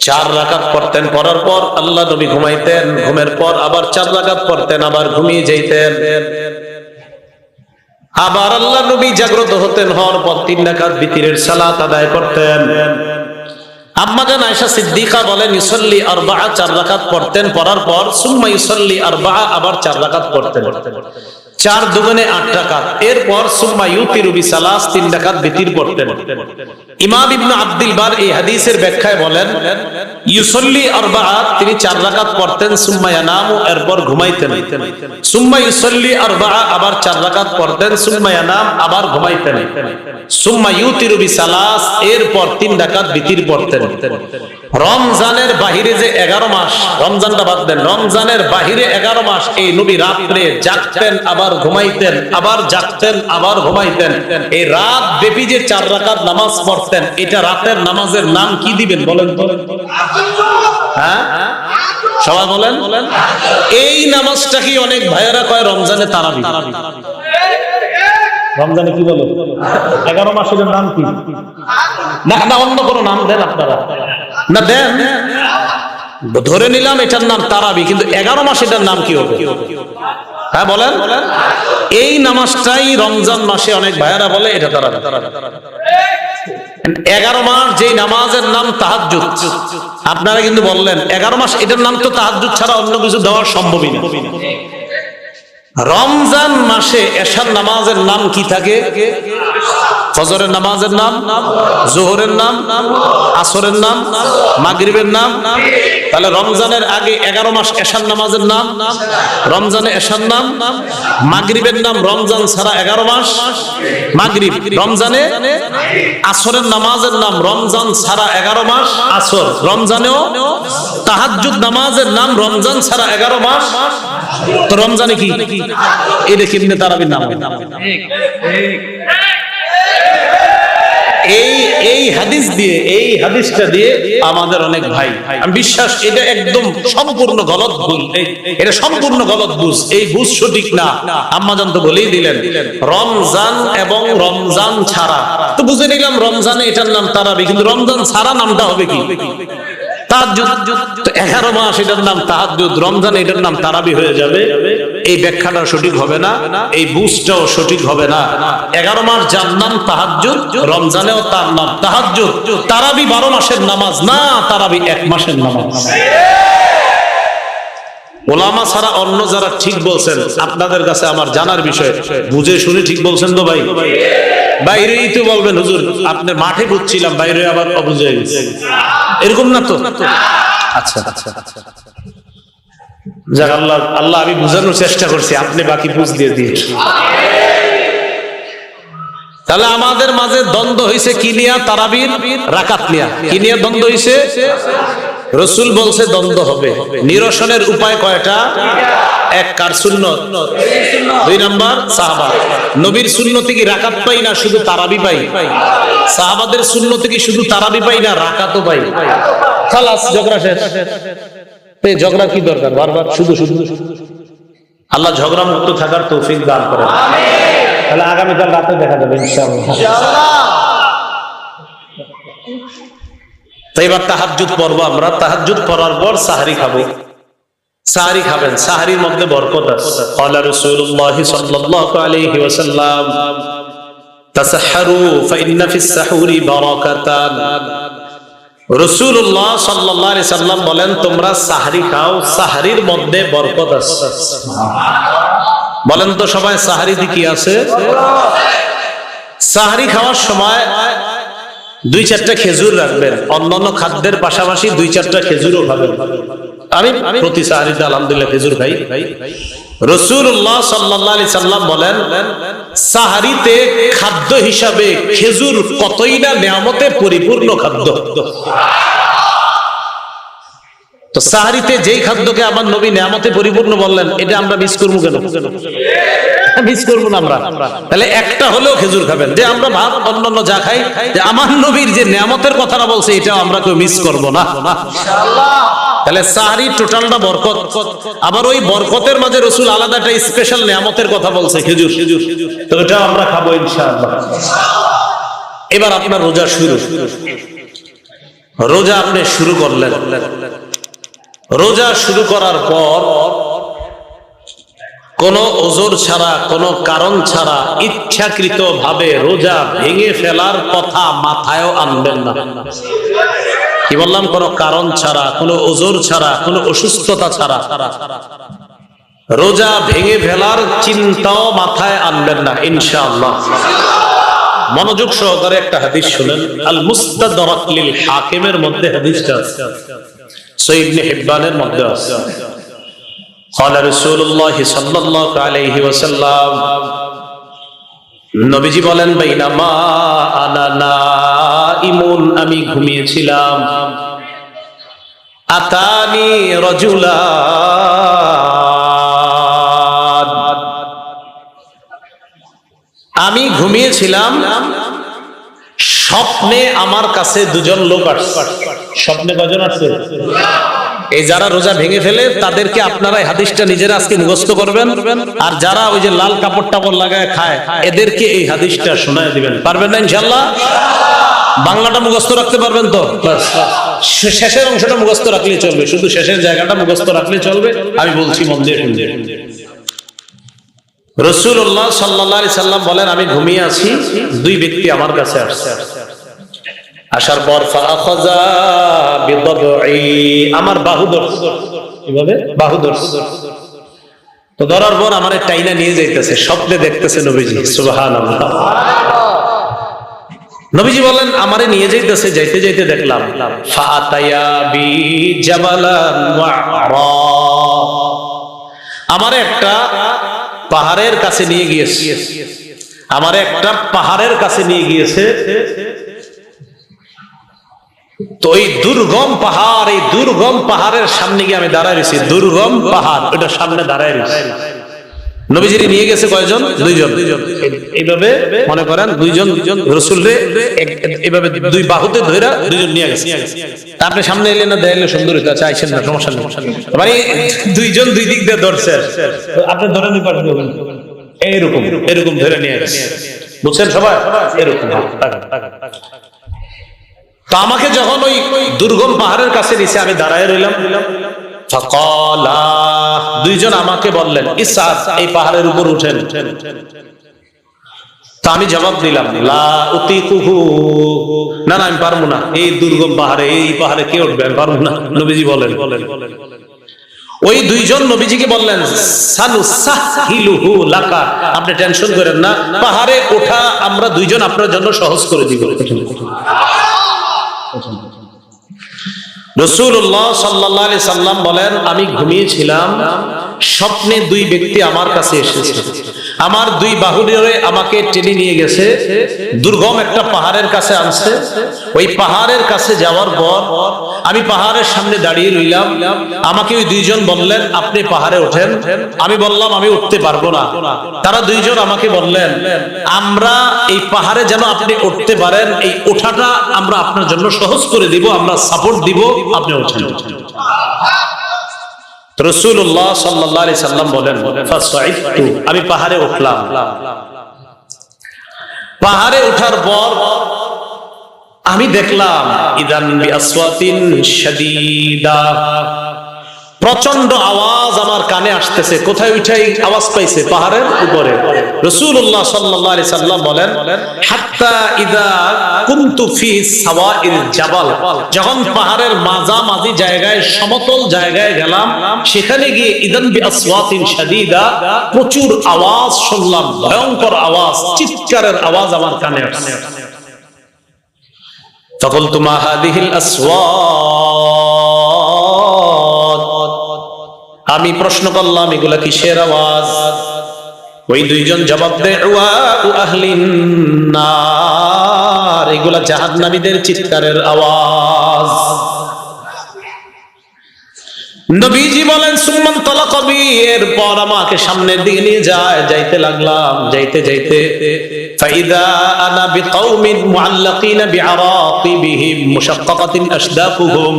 4 রাকাত পড়তেন, পড়ার পর আল্লাহ নবী ঘুমাইতেন, ঘুমের পর আবার 4 রাকাত পড়তেন, আবার ঘুমিয়ে যেতেন। আবার আল্লাহ নবী জাগ্রত হতেন, হওয়ার পর 3 রাকাত বিতরের সালাত আদায় করতেন। আম্মাজান আয়েশা সিদ্দিকা বলেন ইউসাল্লি 4 রাকাত পড়তেন, পড়ার পর সুম্মা ইউসাল্লি 4, আবার 4 রাকাত পড়তেন। 4 দুগুণে 8 রাকাত। এরপর সুম্মা ইউতিরু বিসালাস, 3 রাকাত বিতির পড়তেন। ইমাম ইবনে আব্দুল বার এই হাদিসের ব্যাখ্যায় বলেন ইউসাল্লি আরবাআত, তিনি 4 রাকাত পড়তেন, সুম্মা ইয়ানামু, এরপর ঘুমাইতেন। সুম্মা ইউসাল্লি আরবাআ, আবার 4 রাকাত পড়তেন, সুম্মা ইয়ানাম, আবার ঘুমাইতেন। সুম্মা ইউতিরু বিসালাস, এরপর 3 রাকাত বিতির পড়তেন। রমজানের বাহিরে যে 11 মাস, রমজানটা বাদ দেন, রমজানের বাহিরে 11 মাস এই নবী রাত্রে জাগতেন আবার ঘুমাইতেন, আবার জাগতেন আবার ঘুমাইতেন। এই রাত ব্যাপী যে 4 রাকাত নামাজ পড়তেন, এটা রাতের নামাজের নাম কি দিবেন বলেন তো? হ্যাঁ, সবাই বলেন। এই নামাজটা কি অনেক ভাইয়েরা কয় রমজানে তারাবি। রমজানে কি বলে? 11 মাসের নাম কি? না না, অন্য কোনো নাম দেন আপনারা, না দেন। ধরে নিলাম এটার নাম তারাবি, কিন্তু 11 মাস এটার নাম কি হবে? হ্যাঁ বলেন। এই নামাজটাই রমজান মাসে অনেক ভাইয়েরা বলে এটা তারাবি। 11 মাস যেই নামাজের নাম তাহাজ্জুদ, আপনারা কিন্তু বললেন 11 মাস, এটার নাম তো তাহাজ্জুদ ছাড়া অন্য কিছু দেওয়া সম্ভবই না। রমজান মাসে এশার নামাজের নাম কি থাকে? ফজরের নামাজের নাম, জোহরের নাম, আসরের নাম, মাগরিবের নাম। তাহলে রমজানের আগে 11 মাস এশার নামাজের নাম, রমজানে এশার নাম, মাগরিবের নাম রমজান ছাড়া 11 মাস মাগরিব, রমজানে আসরের নামাজের নাম রমজান ছাড়া 11 মাস আসর, রমজানেও তাহাজ্জুদ নামাজের নাম রমজান ছাড়া 11 মাস। তো রমজানে কি এটা কেমনে তারাবির নাম? এই হাদিস দিয়ে, এই হাদিসটা দিয়ে আমাদের অনেক ভাই, আমি বিশ্বাস এটা একদম সম্পূর্ণ গলত ভুল, এটা সম্পূর্ণ গলত বুঝ, এই বুঝ সঠিক না। আম্মাজান তো বলেই দিলেন রমজান এবং রমজান ছাড়া, তো বুঝে নিলাম রমজানে এটার নাম তারাবি, কিন্তু রমজান ছাড়া নামটা হবে কি? তাহাজ্জুদ। তো 11 মাস এটার নাম তাহাজ্জুদ, রমজান এটার নাম তারাবি হয়ে যাবে। এই ব্যাখ্যাটা সঠিক হবে না, এই বুঝটাও সঠিক হবে না। 11 মাস যার নাম তাহাজ্জুদ, রমজানেও তার নাম তাহাজ্জুদ। তারাবি 12 মাসের নামাজ না, তারাবি 1 মাসের নামাজ। ওলামা ছাড়া অন্য যারা ঠিক বলছেন, আপনাদের কাছে আমার জানার বিষয়, বুঝে শুনে ঠিক বলছেন তো ভাই? বাইরেই তো বলবেন হুজুর আপনার মাঠে বুঝছিলাম, বাইরে আবার অবুঝে গেছে, এরকম না তো? আচ্ছা যাক, আল্লাহ আমি বুঝানোর চেষ্টা করছি, আপনি বাকি বুঝ দিয়ে দিয়ে। তাহলে আমাদের মাঝে দ্বন্দ্ব হয়েছে কি নিয়া? তারাবির রাকাত নিয়া। কি নিয়ে দ্বন্দ্ব হয়েছে? রাসূল বলছে দ্বন্দ্ব হবে, নিরসনের উপায় কয়টা? 1 কার সুন্নত, 2 নাম্বার সাহাবা। নবীর সুন্নতে কি রাকাত পাই না শুধু তারাবি পাই? সাহাবাদের সুন্নতে কি শুধু তারাবি পাই না রাকাতও পাই? খালাস, ঝগড়া শেষ। এই ঝগড়া কি দরকার বারবার শুধু শুধু? আল্লাহ ঝগড়া মুক্ত থাকার তৌফিক দান করেন। তাহলে আগামীকাল রাতে দেখা যাবে ইনশাআল্লাহ। তাই এবার তাহাজ্জুদ পড়ব আমরা। তাহাজ্জুদ পড়ার পর সাহরি খাবো। সাহরি খাবেন, সাহরির মধ্যে বরকত আছে। ক্বালা রাসূলুল্লাহ সাল্লাল্লাহু আলাইহি ওয়াসাল্লাম তাসাহহারু ফাইন্না ফিস সাহুরি বারাকাতান। রাসূলুল্লাহ সাল্লাল্লাহু আলাইহি সাল্লাম বলেন তোমরা সাহরি খাও, সাহরির মধ্যে বরকত আছে। বলেন তো সবাই সাহরিতে কি আছে? সাহরি খাওয়ার সময় 2-4টা খেজুর রাখবেন, অন্যান্য খাদ্যের পাশাপাশি 2-4টা খেজুরও খাবেন। আমি প্রতি সাহরিতে আলহামদুলিল্লাহ খেজুর খাই। রাসূলুল্লাহ সাল্লাল্লাহু আলাইহি সাল্লাম বলেন সাহরিতে খাদ্য হিসাবে খেজুর কতই না নিয়ামতে পরিপূর্ণ খাদ্য। তো সাহরিতে যেই খাদ্যকে আমার নবী নিয়ামতে পরিপূর্ণ বললেন, এটা আমরা মিস করবো কেন? মিস করবো না আমরা। তাহলে একটা হলেও খেজুর খাবেন, যে আমরা ভাত অন্যান্য যা খাই, যে আমার নবীর যে নিয়ামতের কথাটা বলছে এটাও আমরা কেউ মিস করবো না ইনশাআল্লাহ। তাহলে সাহরি টোটালটা বরকত। আবার ওই বরকতের মাঝে রাসূল আলাদা একটা স্পেশাল নিয়ামতের কথা বলছে, খেজুর। তো এটাও আমরা খাবো ইনশাআল্লাহ। এবার আপনার রোজা শুরু। রোজা আপনি শুরু করলেন। রোজা শুরু করার পর কোন ওজর ছাড়া, কোন কারণ ছাড়া ইচ্ছাকৃত ভাবে রোজা ভেঙে ফেলার কথা মাথায়ও আনবেন না। কি বললাম? কোন কারণ ছাড়া, কোন ওজর ছাড়া, কোন অসুস্থতা ছাড়া রোজা ভেঙে ফেলার চিন্তাও মাথায় আনবেন না ইনশাআল্লাহ। মনোযোগ সহকারে একটা হাদিস শুনেন। আল মুস্তাদরাক লিল হাকিমের মধ্যে হাদিসটা আছে, সহিহ ইবনে হিব্বানের মধ্যে আছে। قال رسول الله صلى الله عليه وسلم, নবীজি বলেন, বাইনামা আনা নাইমুন, আমি ঘুমিয়েছিলাম, আতানি রাজুলান, আমি ঘুমিয়েছিলাম, স্বপ্নে আমার কাছে দুজন লোক আসছে। স্বপ্নে কয়জন আসছে? এই যারা রোজা ভেঙে ফেলে তাদেরকে আপনারা এই হাদিসটা নিজেরা আজকে মুখস্থ করবেন, আর যারা ওই যে লাল কাপড় টাপড় লাগায় খায় এদেরকে এই হাদিসটা শোনায় দিবেন। পারবেন না ইনশাআল্লাহ? বাংলাটা মুখস্থ রাখতে পারবেন তো? শেষের অংশটা মুখস্থ রাখলে চলবে, শুধু শেষের জায়গাটা মুখস্থ রাখলে চলবে। আমি বলছি মন দিয়ে শুনবেন। রাসূলুল্লাহ সাল্লাল্লাহু আলাইহি সাল্লাম বলেন, আমি ঘুমিয়ে আছি, দুই ব্যক্তি আমার কাছে আসছে। আসার পর ফাআখাযা বিদবঈ, আমার বাহু ধরছে। কিভাবে? বাহু ধরছে। তো ধরার পর আমারে টাইনা নিয়ে যাইতেছে, স্বপ্নে দেখতেছে নবীজি। সুবহানাল্লাহ। নবীজি বলেন, আমারে নিয়ে যাইতেছে, যাইতে যাইতে দেখলাম ফাআতায়া বি জাবালান ওয়া'রা, আমারে একটা পাহাড়ের কাছে নিয়ে গিয়েছে, আমারে একটা পাহাড়ের কাছে নিয়ে গিয়েছে। তো এই দুর্গম পাহাড়, এই দুর্গম পাহাড়ের সামনে গিয়ে আমি দাঁড়ায় রয়েছি। দুর্গম পাহাড়, ওটা সামনে দাঁড়ায় রয়েছি। নবীজি নিয়ে গেছে কয়জন? দুইজন। এইভাবে মনে করেন দুইজন রাসূলরে এইভাবে দুই বাহুতে ধইরা দুইজন নিয়ে গেছে। আপনি সামনে এলেন না, দেখলে সুন্দর হইতো, আচ্ছা আইছেন না, সমস্যা নেই। মানে দুইজন দুই দিক দিয়ে ধরছে, আপনি ধরে নিতে পারবেন এইরকম এরকম ধরে নিয়ে গেছে। বুঝছেন সবাই? এরকম তো আমাকে যখন ওই দুর্গম পাহাড়ের কাছে নিচে আমি দাঁড়ায় রইলাম, ফাকালা, দুইজন আমাকে বললেন, ইসআদ, এই পাহাড়ের উপর উঠেন। তো আমি জবাব দিলাম, লা উতিকুহু, না না আমি পারবো না, এই দুর্গম পাহাড়ে, এই পাহাড়ে কে উঠবে, আমি পারবো না। নবীজি বলেন, ওই দুইজন নবীজিকে বললেন, সানুসাহিলুহু লাকা, আপনি টেনশন করেন না, পাহাড়ে ওঠা আমরা দুইজন আপনার জন্য সহজ করে দিব। রাসূলুল্লাহ সাল্লাল্লাহু আলাইহি সাল্লাম বলেন, আমি ঘুমিয়েছিলাম, স্বপ্নে দুই ব্যক্তি আমার কাছে এসেছে, আমার দুই বাহু ধরে আমাকে টেনে নিয়ে গেছে, দুর্গম একটা পাহাড়ের কাছে আনছে। ওই পাহাড়ের কাছে যাওয়ার পর আমি পাহাড়ের সামনে দাঁড়িয়ে রইলাম। আমাকে ওই দুইজন বললেন, আপনি পাহাড়ে ওঠেন। আমি বললাম, আমি উঠতে পারবো না। তারা দুইজন আমাকে বললেন, আমরা এই পাহাড়ে যেন আপনি উঠতে পারেন, এই ওঠাটা আমরা আপনার জন্য সহজ করে দিব, আমরা সাপোর্ট দিব, আপনি ওঠেন। রাসূলুল্লাহ সাল্লাল্লাহু আলাইহি সাল্লাম বলেন, ফাসাইতু, আমি পাহাড়ে উঠলাম। পাহাড়ে ওঠার পর আমি দেখলাম, ইদান বিআসওয়াতিন শাদীদা, প্রচন্ড আওয়াজ আমার কানে আসতেছে। কোথায় উঠাই আওয়াজ পাইছে? পাহাড়ের উপরে। রাসূলুল্লাহ সাল্লাল্লাহু আলাইহি সাল্লাম বলেন, হাত্তা ইদা কুনতু ফি সাওয়াইল জাবাল, যখন পাহাড়ের মাঝামাঝি জায়গায়, সমতল জায়গায় গেলাম, সেখানে গিয়ে ইদান বিআসওয়াতিন শাদীদা, প্রচুর আওয়াজ শুনলাম, ভয়ঙ্কর আওয়াজ, চিৎকারের আওয়াজ আমার কানে আসছে। ফাকুলতু মা হাদিহিল আসওয়াত, আমি প্রশ্ন করলাম, এগুলা কিসের আওয়াজ? ওই দুইজন জবাব দেয়, ওয়া আহলিন নার, এগুলা জাহান্নামীদের চিৎকারের আওয়াজ। নবীজি বলেন, সুম্মান তালাকা বি, এরপর আমাকে সামনের দিকে নিয়ে যায়, যাইতে লাগলাম, যাইতে যাইতে ফাইদা আনা বিকাউমিন মুআল্লাকিনা বিআরাকিবিহিম মুশাক্কাকাতিন আশদাকুহুম,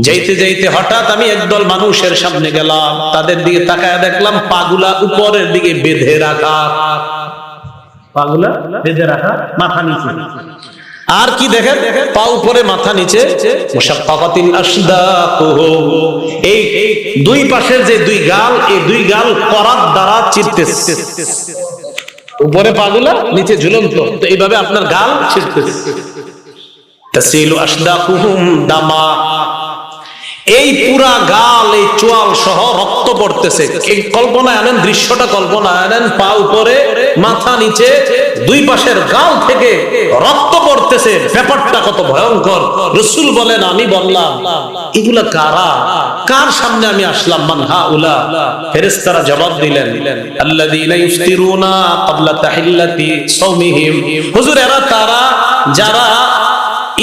যাইতে যাইতে হঠাৎ আমি একদল মানুষের সামনে গেলাম, তাদের দিকে তাকায় দেখলাম পাগুলা উপরের দিকে বেঁধে রাখা, পাগুলা বেঁধে রাখা, মাথা নিচে। আর কি দেখেন? পা উপরে মাথা নিচে, মুশাক্কাকাতিন আশদাকুহুম, এই দুই পাশের যে দুই গাল, এই দুই গাল করাত দ্বারা চিরতেছে। উপরে পাগুলা, নিচে ঝুলন্ত, তো এইভাবে আপনার গাল ছিড়তেছে। তাসিলু আশদাকুহুম দামা, এই পুরা গাল, এই চোয়াল সহ রক্ত পড়তেছে। কল্পনায় আনেন, দৃশ্যটা কল্পনায় আনেন, পা উপরে মাথা নিচে, দুই পাশের গাল থেকে রক্ত পড়তেছে। ব্যাপারটা কত ভয়ঙ্কর। রাসূল বলেন, আমি বললাম এগুলা কারা, কার সামনে আমি আসলাম? মান হাউলা। ফেরেশতারা জবাব দিলেন, আল্লাযীনা ইফতিরুনা ক্বাবলা তাহিল্লাতি সাওমিহিম। হুজুর, এরা তারা যারা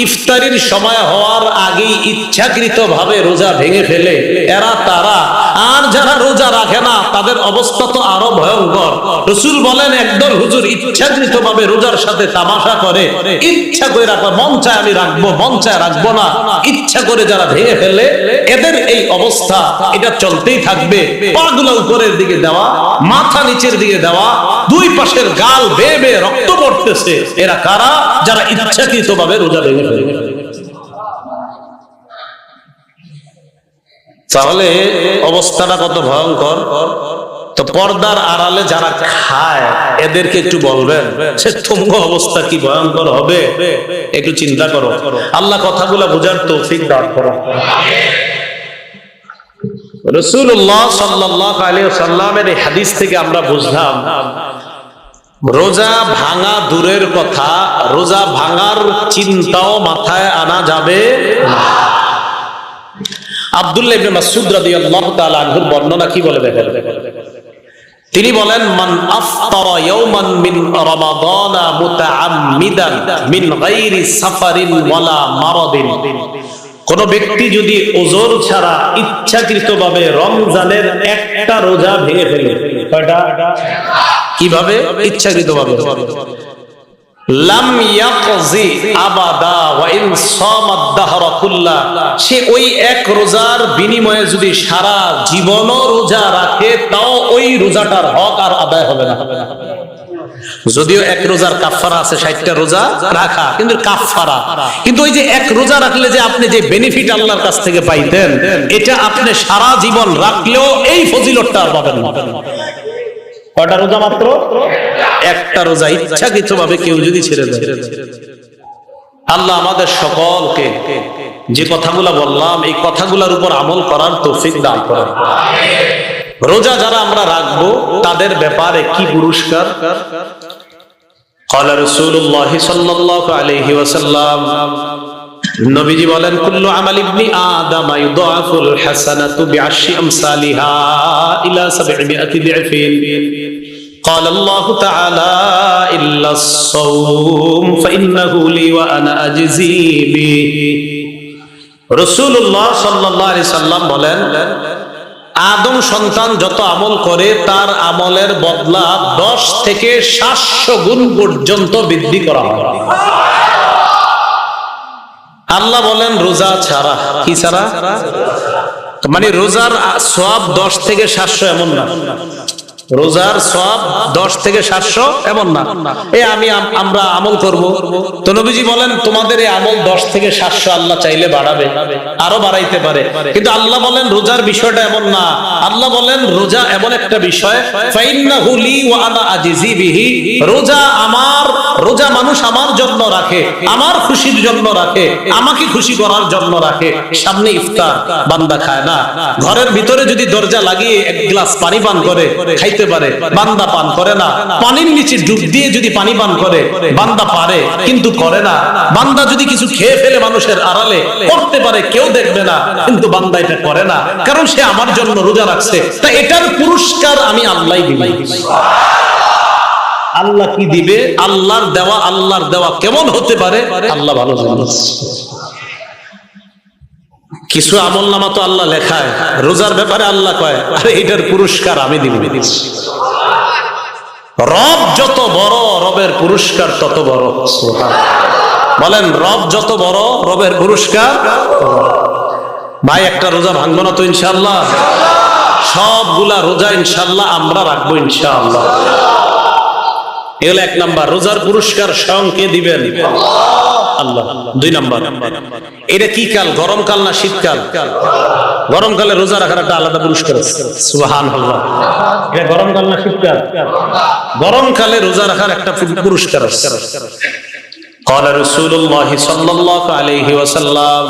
ইফতারির সময় হওয়ার আগেই ইচ্ছাকৃতভাবে রোজা ভেঙে ফেলে, এরা তারা। আর যারা রোজা রাখে না তাদের অবস্থা তো আরো ভয়ঙ্কর। রাসূল বলেন, একদল হুজুর ইচ্ছাকৃতভাবে রোজার সাথে তামাশা করে, ইচ্ছা করে রাখবে, মন চায় আমি রাখবো, মন চায় রাখবো না, ইচ্ছা করে যারা ভেঙে ফেলে, এদের এই অবস্থা, এটা চলতেই থাকবে। পাগুলো উপরের দিকে দেওয়া, মাথা নিচের দিকে দেওয়া, দুই পাশের গাল বেয়ে বেয়ে রক্ত পড়তেছে। এরা কারা? যারা ইচ্ছাকৃতভাবে রোজা ভেঙে ফেলে। তাহলে অবস্থাটা কত ভয়ঙ্কর। তো পর্দার আড়ালে যারা খায় এদেরকে একটু বলবেন সে তোমার অবস্থা কি ভয়ঙ্কর হবে, একটু চিন্তা করো। আল্লাহ কথাগুলো বোঝার তৌফিক দান করো। রাসূলুল্লাহ সাল্লাল্লাহু আলাইহি ওয়াসাল্লামের এই হাদিস থেকে আমরা বুঝলাম, রোজা ভাঙা দূরের কথা, রোজা ভাঙার চিন্তাও মাথায় আনা যাবে না। আব্দুল্লাহ ইবনে মাসউদ রাদিয়াল্লাহু তাআলা আনহুর বর্ণনা কি বলে দেখেন। তিনি বলেন, মান আফতারা ইয়াওমান মিন রমাদানা মুতাআম্মিদান মিন গায়রি সাফারিন ওয়ালা মারাদিন। কোন ব্যক্তি যদি ওযর ছাড়া ইচ্ছাকৃতভাবে রমজানের একটা রোজা ভেঙে ফেলে, কয়টা? কিভাবে? ইচ্ছাকৃতভাবে। লাম ইয়াকজি আবাদা ওয়া ইন সামাদ দাহরা কুল্লা। সে ওই এক রোজার বিনিময়ে যদি সারা জীবনও রোজা রাখে, তাও ওই রোজাটার হক আর আদায় হবে না। যদিও এক রোজার কাফারা আছে, 60টা রোজা রাখা, কিন্তু কাফারা। কিন্তু ওই যে এক রোজা রাখলে যে আপনি যে বেনিফিট আল্লাহর কাছ থেকে পাইতেন, এটা আপনি সারা জীবন রাখলেও এই ফজিলতটা আর পাবেন না। কয়টা রোজা? মাত্র একটা রোজা ইচ্ছাকৃতভাবে কেউ যদি ছেড়ে দেয়। আল্লাহ আমাদের সকলকে যে কথাগুলা বললাম এই কথাগুলোর উপর আমল করার তৌফিক দান করেন। রোজা যারা আমরা রাখবো তাদের ব্যাপারে কি পুরস্কার? ক্বালা রাসূলুল্লাহ সাল্লাল্লাহু আলাইহি ওয়াসাল্লাম, নবীজি বলেন, কুল্লু আমাল ইবনি আদম ইউদাফুল হাসানাতু বিআশরি আমসালিহা ইলা 700 দি'ফিন। قال الله تعالى إلا الصوم فإنه لي وأنا أجزي به। রাসূলুল্লাহ সাল্লাল্লাহু আলাইহি সাল্লাম বলেন, আদম সন্তান যত আমল করে তার আমলের বদলা 10 থেকে 700 গুণ পর্যন্ত বৃদ্ধি করা হয়। আল্লাহ বলেন রোজা ছাড়া। কি ছাড়া? মানে রোজার সওয়াব 10 থেকে 700 এমন না। রোজার সওয়াব 10 থেকে 700 এমন না। আমরা আমল করব, তো নবীজি বলেন তোমাদের এই আমল 10 থেকে 700 আল্লাহ চাইলে বাড়াবে, আরো বাড়াইতে পারে। কিন্তু আল্লাহ বলেন রোজার বিষয়টা এমন না। আল্লাহ বলেন রোজা এমন একটা বিষয়, ফাইন্নাহু লি ওয়া আনা আজজি বিহি। রোজা আমার, রোজা মানুষ আমার জন্য রাখে, আমার খুশির জন্য রাখে, আমাকে খুশি করার জন্য রাখে। সামনে ইফতার, বান্দা খায় না, ঘরের ভিতরে যদি দরজা লাগিয়ে এক গ্লাস পানি পান করে খাইতে পারে, বান্দা পান করে না। পানির নিচে ডুব দিয়ে যদি পানি পান করে বান্দা পারে, কিন্তু করে না। বান্দা যদি কিছু খেয়ে ফেলে মানুষের আড়ালে করতে পারে, কেউ দেখবে না, কিন্তু বান্দা এটা করে না, কারণ সে আমার জন্য রোজা রাখছে। তা এটার পুরস্কার আমি আল্লাহই দিব। আল্লাহ কি দিবে? আল্লাহর দেওয়া, আল্লাহর দেওয়া কেমন হতে পারে আল্লাহ ভালো জানেন। কিছু আমল নামা তো আল্লাহ লেখায়, রোজার ব্যাপারে আল্লাহ কয় আরে এটার পুরস্কার আমি দিব। রব যত বড়, রবের পুরস্কার তত বড়। বলেন রব যত বড়, রবের পুরস্কার। ভাই একটা রোজা ভাঙবো না তো ইনশাআল্লাহ? সবগুলা রোজা ইনশাআল্লাহ আমরা রাখবো ইনশাআল্লাহ। এগুলো 1 নাম্বার। রোজার পুরস্কার স্বয়ং কে দিবেন? আল্লাহ। 2 নাম্বার, এটা কি কাল, গরমকাল না শীতকাল? গরমকালে রোজা রাখার একটা আলাদা পুরস্কার আছে। সুবহানাল্লাহ। এটা গরমকাল না শীতকাল? গরমকালে রোজা রাখার একটা পুরস্কার আছে। ক্বালা রাসূলুল্লাহ সাল্লাল্লাহু আলাইহি ওয়াসাল্লাম,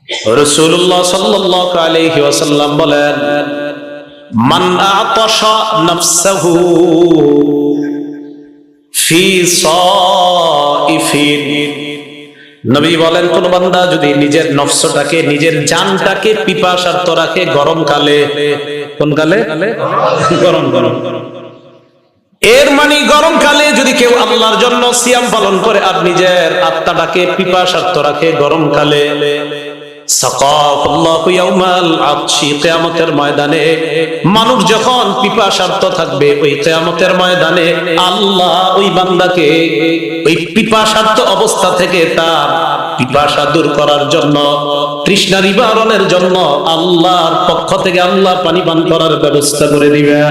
রাসূলুল্লাহ সাল্লাল্লাহু আলাইহি ওয়াসাল্লাম বলেন, মান আতাশা নাফসাহু ফি সাইফিন, নবী বলেন কোন বান্দা যদি নিজের নফসটাকে, নিজের জানটাকে পিপাসার্ত রাখে গরমকালে, কোন কালে? গরম। এর মানে গরমকালে যদি কেউ আল্লাহর জন্য সিয়াম পালন করে আর নিজের আত্মাটাকে পিপাসার্ত রাখে গরমকালে, সাকাফাল্লাহু ইয়াউমাল আতশি, কিয়ামতের ময়দানে মানুষ যখন পিপাসার্ত থাকবে ওই কিয়ামতের ময়দানে আল্লাহ ওই বান্দাকে ওই পিপাসার্ত অবস্থা থেকে তার পিপাসা দূর করার জন্য, তৃষ্ণা নিবারণের জন্য আল্লাহর পক্ষ থেকে আল্লাহ পানি পান করার ব্যবস্থা করে দিবেন।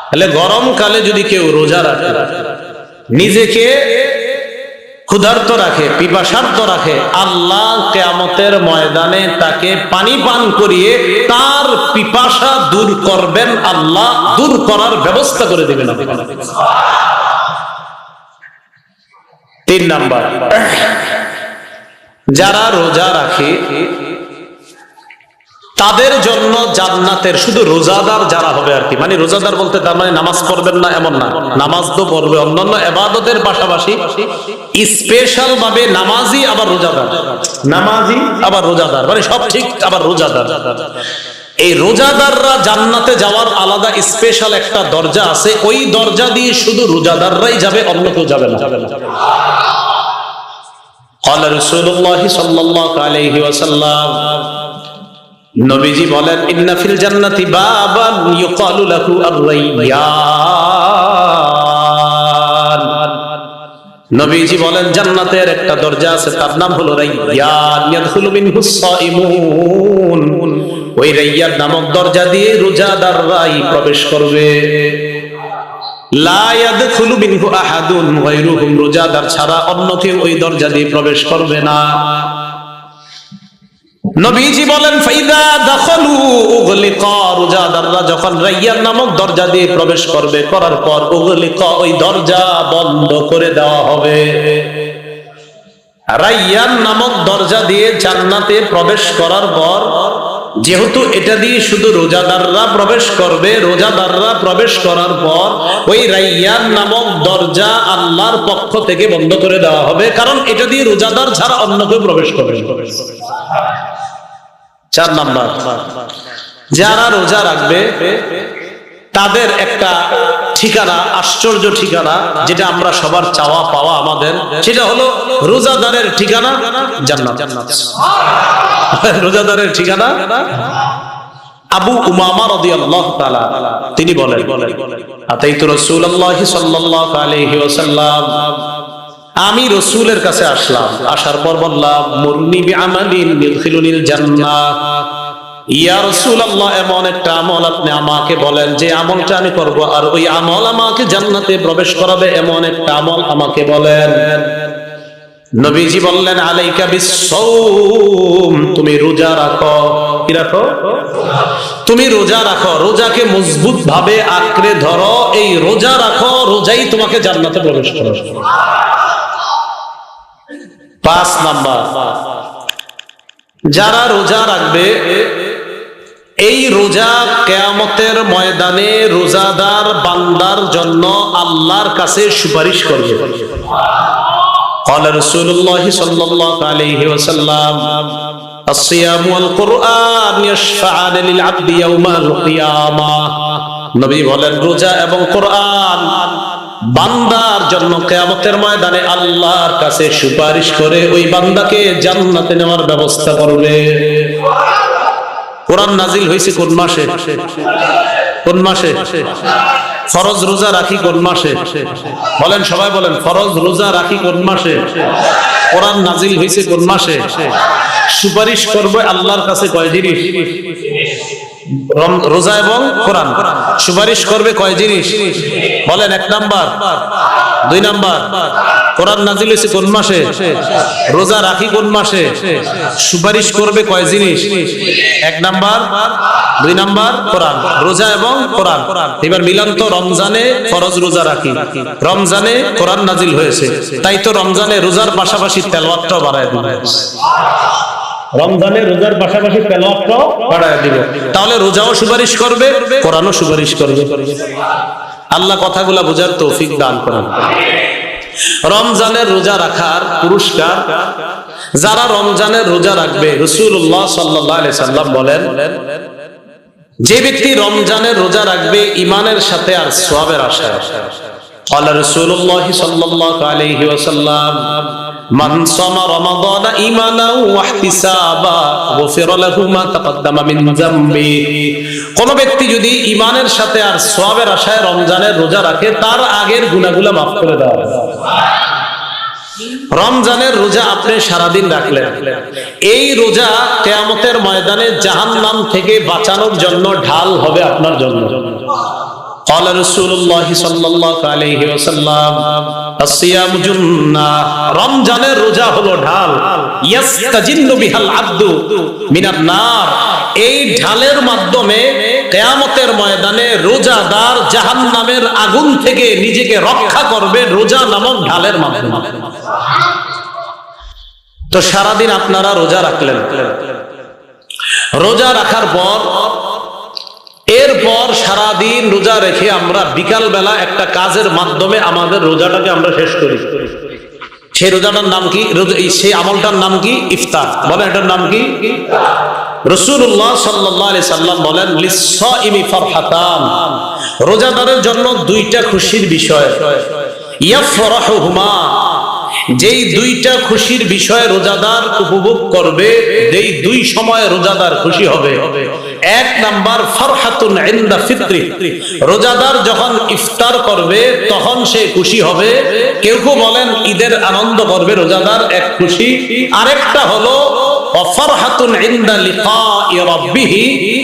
তাহলে গরমকালে যদি কেউ রোজা রাখে, নিজেকে ক্ষুধার্ত রাখে, পিপাসার্ত রাখে, আল্লাহ কিয়ামতের ময়দানে তাকে পানি পান করিয়ে তার পিপাসা দূর করবেন, আল্লাহ দূর করার ব্যবস্থা করে দিবেন। 3 নাম্বার, যারা রোজা রাখে তাদের জন্য জান্নাতের, শুধু রোজাদার যারা হবে আর কি, মানে রোজাদার বলতে তার মানে নামাজ পড়বেন না এমন না, নামাজ তো পড়বে, অন্যান্য ইবাদতের পাশাপাশি স্পেশাল ভাবে নামাজি আবার রোজাদার, নামাজি আবার রোজাদার, মানে সব ঠিক আবার রোজাদার। এই রোজাদাররা জান্নাতে যাওয়ার আলাদা স্পেশাল একটা দরজা আছে, ওই দরজা দিয়ে শুধু রোজাদাররাই যাবে, অন্য কেউ যাবে না। قال رسول الله صلى الله عليه وسلم, নবীজি বলেন, ইন্না ফিল জান্নাতি বাবান ইউকালু লাহু আর-রাইয়ান, নবীজি বলেন জান্নাতের একটা দরজা আছে, তার নাম হলো রাইয়ান, ইয়াদখুলু মিনহুস সাইমুন, ওই রাইয়ান নামক দরজা দিয়ে রোজাদাররাই প্রবেশ করবে। লা ইয়াদখুলু মিনহু আহাদুন গায়রুহুম, রোজাদার ছাড়া অন্য কেউ ওই দরজা দিয়ে প্রবেশ করবে না। নবীজি বলেন, ফাইদা দাখালু উগলিকা, রোজাদাররা যখন রাইয়ান নামক দরজা দিয়ে প্রবেশ করবে, করার পর উগলিকা, ওই দরজা বন্ধ করে দেওয়া হবে। রাইয়ান নামক দরজা দিয়ে জান্নাতে প্রবেশ করার পর, যেহেতু এটা দিয়ে শুধু রোজাদাররা প্রবেশ করবে, রোজাদাররা প্রবেশ করার পর ওই রাইয়ান নামক দরজা আল্লাহর পক্ষ থেকে বন্ধ করে দেওয়া হবে, কারণ এটা দিয়ে রোজাদার ছাড়া অন্য কেউ প্রবেশ করবে। 4 নাম্বার, যারা রোজা রাখবে তাদের একটা ঠিকানা, আশ্চর্য ঠিকানা, যেটা আমরা সবার চাওয়া পাওয়া আমাদের, সেটা হলো রোজাদারের ঠিকানা জান্নাত। রোজাদারের ঠিকানা। আবু উমামা রাদিয়াল্লাহু তাআলা তিনি বলেন, আতাইতু রাসূলুল্লাহ সাল্লাল্লাহু আলাইহি ওয়াসাল্লাম, আমি রাসূলের কাছে আসলাম, আসার পর বললাম, মুরনি বিআমালিন ইউদখিলুনিল জান্নাহ, ইয়া রাসূলুল্লাহ, এমন একটা আমল আপনি আমাকে বলেন যে আমলটা আমি করব আর ওই আমল আমাকে জান্নাতে প্রবেশ করাবে, এমন একটা আমল আমাকে বলেন। নবীজি বললেন, আলাইকা বিস-সাওম, তুমি রোজা রাখো। কি রাখো? তুমি রোজা রাখো, রোজাকে মজবুত ভাবে আঁকড়ে ধরো, এই রোজা রাখো, রোজাই তোমাকে জান্নাতে প্রবেশ করাবে। 5 নাম্বার, যারা রোজা রাখবে এই রোজা কিয়ামতের ময়দানে রোজাদার বান্দার জন্য আল্লাহর কাছে সুপারিশ করবে। قال رسول الله صلى الله عليه وسلم, الصيام والقرآن يشفعان للعبد يوم القيامة, নবী বলেন রোজা এবং কোরআন বান্দার জন্য কিয়ামতের ময়দানে আল্লাহর কাছে সুপারিশ করে ওই বান্দাকে জান্নাতে নেওয়ার ব্যবস্থা করবে। কোরআন নাজিল হয়েছে কোন মাসে? কোন মাসে? ফরজ রোজা রাখি কোন মাসে? বলেন, সবাই বলেন, ফরজ রোজা রাখি কোন মাসে? কোরআন নাজিল হয়েছে কোন মাসে? সুপারিশ করবে আল্লাহর কাছে কয় জিনিস? রোজা এবং কোরআন। সুপারিশ করবে কয় জিনিস বলেন? 1 নাম্বার, 2 নাম্বার, কোরআন নাজিল হয়েছে কোন মাসে? রোজা রাখি কোন মাসে? সুপারিশ করবে কয় জিনিস? 1 নাম্বার, 2 নাম্বার, কোরআন, রোজা এবং কোরআন। এবার মিলান তো, রমজানে ফরজ রোজা রাখি, রমজানে কোরআন নাজিল হয়েছে, তাই তো রমজানে রোজার পাশাপাশি তেলাওয়াতটাও বাড়ায় দিবে। রমজানে রোজার পাশাপাশি তেলাওয়াতটাও বাড়ায় দিবে, তাহলে রোজাও সুপারিশ করবে, কোরআনও সুপারিশ করবে। আল্লাহ কথাগুলা বোঝার তৌফিক দান করেন। রমজানের রোজা রাখার পুরস্কার, যারা রমজানের রোজা রাখবে, রাসূলুল্লাহ সাল্লাল্লাহু আলাইহি সাল্লাম বলেন, যে ব্যক্তি রমজানের রোজা রাখবে ঈমানের সাথে আর সওয়াবের আশায়, قال رسول الله صلى الله عليه وسلم من صام رمضان إيمانا واحتسابا غفر له ما تقدم من ذنبه। কোন ব্যক্তি যদি ঈমানের সাথে আর সওয়াবের আশায় রমজানের রোজা রাখে, তার আগের গুনাহগুলো মাফ করে দেওয়া হবে। রমজানের রোজা আপনি সারাদিন রাখলেন, এই রোজা কিয়ামতের ময়দানে জাহান্নাম থেকে বাঁচানোর জন্য ঢাল হবে আপনার জন্য। قال رسول الله صلى الله عليه وسلم الصيام جنة। রমজানের রোজা হলো ঢাল, ইয়াস্তাজিন্নু বিহাল আবদু মিনান নার। এই ঢালের মাধ্যমে কিয়ামতের ময়দানে রোজাদার জাহান্নামের আগুন থেকে নিজেকে রক্ষা করবে, রোজা নামক ঢালের মাধ্যমে। তো সারাদিন আপনারা রোজা রাখলেন, রোজা রাখার পর এরপর সারাদিন রোজা রেখে আমরা বিকাল বেলা একটা কাজের মাধ্যমে আমাদের রোজাটাকে আমরা শেষ করি। সেই রোজাটার নাম কি? সেই আমলটার নাম কি? ইফতার। বলেন এটার নাম কি? রাসূলুল্লাহ সাল্লাল্লাহু আলাইহি সাল্লাম বলেন, লিস-সাইমি ফারহাতান। রোজাদারের জন্য 2টা খুশির বিষয়, ইয়াফরাহুমা, যেই 2টা খুশির বিষয় রোজাদার উপভোগ করবে, যেই 2 সময়ে রোজাদার খুশি হবে। 1 নাম্বার ফারহাতুন ইনদা ফিত্রি, রোজাদার যখন ইফতার করবে তখন সে খুশি হবে। কেউ কেউ বলেন ঈদের আনন্দ করবে রোজাদার, এক খুশি। আরেকটা হলো ফারহাতুন ইনদা লিকাই রাব্বিহি,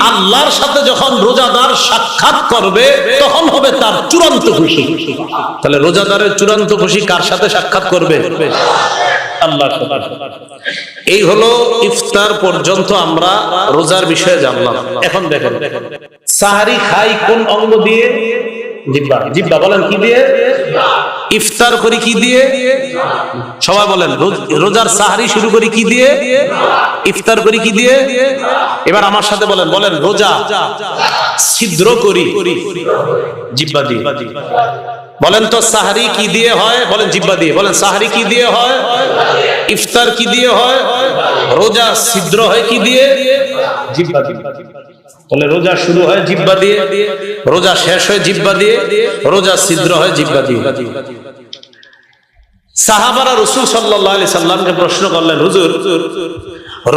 আল্লাহর সাথে যখন রোজাদার সাক্ষাৎ করবে তখন হবে তার চূড়ান্ত খুশি। তাহলে রোজাদারের চূড়ান্ত খুশি কার সাথে সাক্ষাৎ করবে? আল্লাহর সাথে। এই হলো ইফতার পর্যন্ত আমরা রোজার বিষয়ে জানলাম। এখন দেখেন, সাহারি খাই কোন অঙ্গ দিয়ে? জিহ্বা। জিহ্বা। বলেন কি দিয়ে? ইফতার করি কি দিয়ে? সবাই বলেন, রোজার সাহারি শুরু করি কি দিয়ে? ইফতার করি কি দিয়ে? এবার আমার সাথে বলেন, বলেন রোজা ছিদ্র করি জিহ্বা দিয়ে। বলেন তো সাহারি কি দিয়ে হয়? বলেন জিহ্বা দিয়ে। বলেন সাহারি কি দিয়ে হয়? ইফতার কি দিয়ে হয়? রোজা ছিদ্র হয় কি দিয়ে? জিহ্বা দিয়ে। তাহলে রোজা শুরু হয় জিহ্বা দিয়ে, রোজা শেষ হয় জিহ্বা দিয়ে, রোজা ছিদ্র হয় জিহ্বা দিয়ে। সাহাবারা রাসূল সাল্লাল্লাহু আলাইহি সাল্লামকে প্রশ্ন করলেন, হুজুর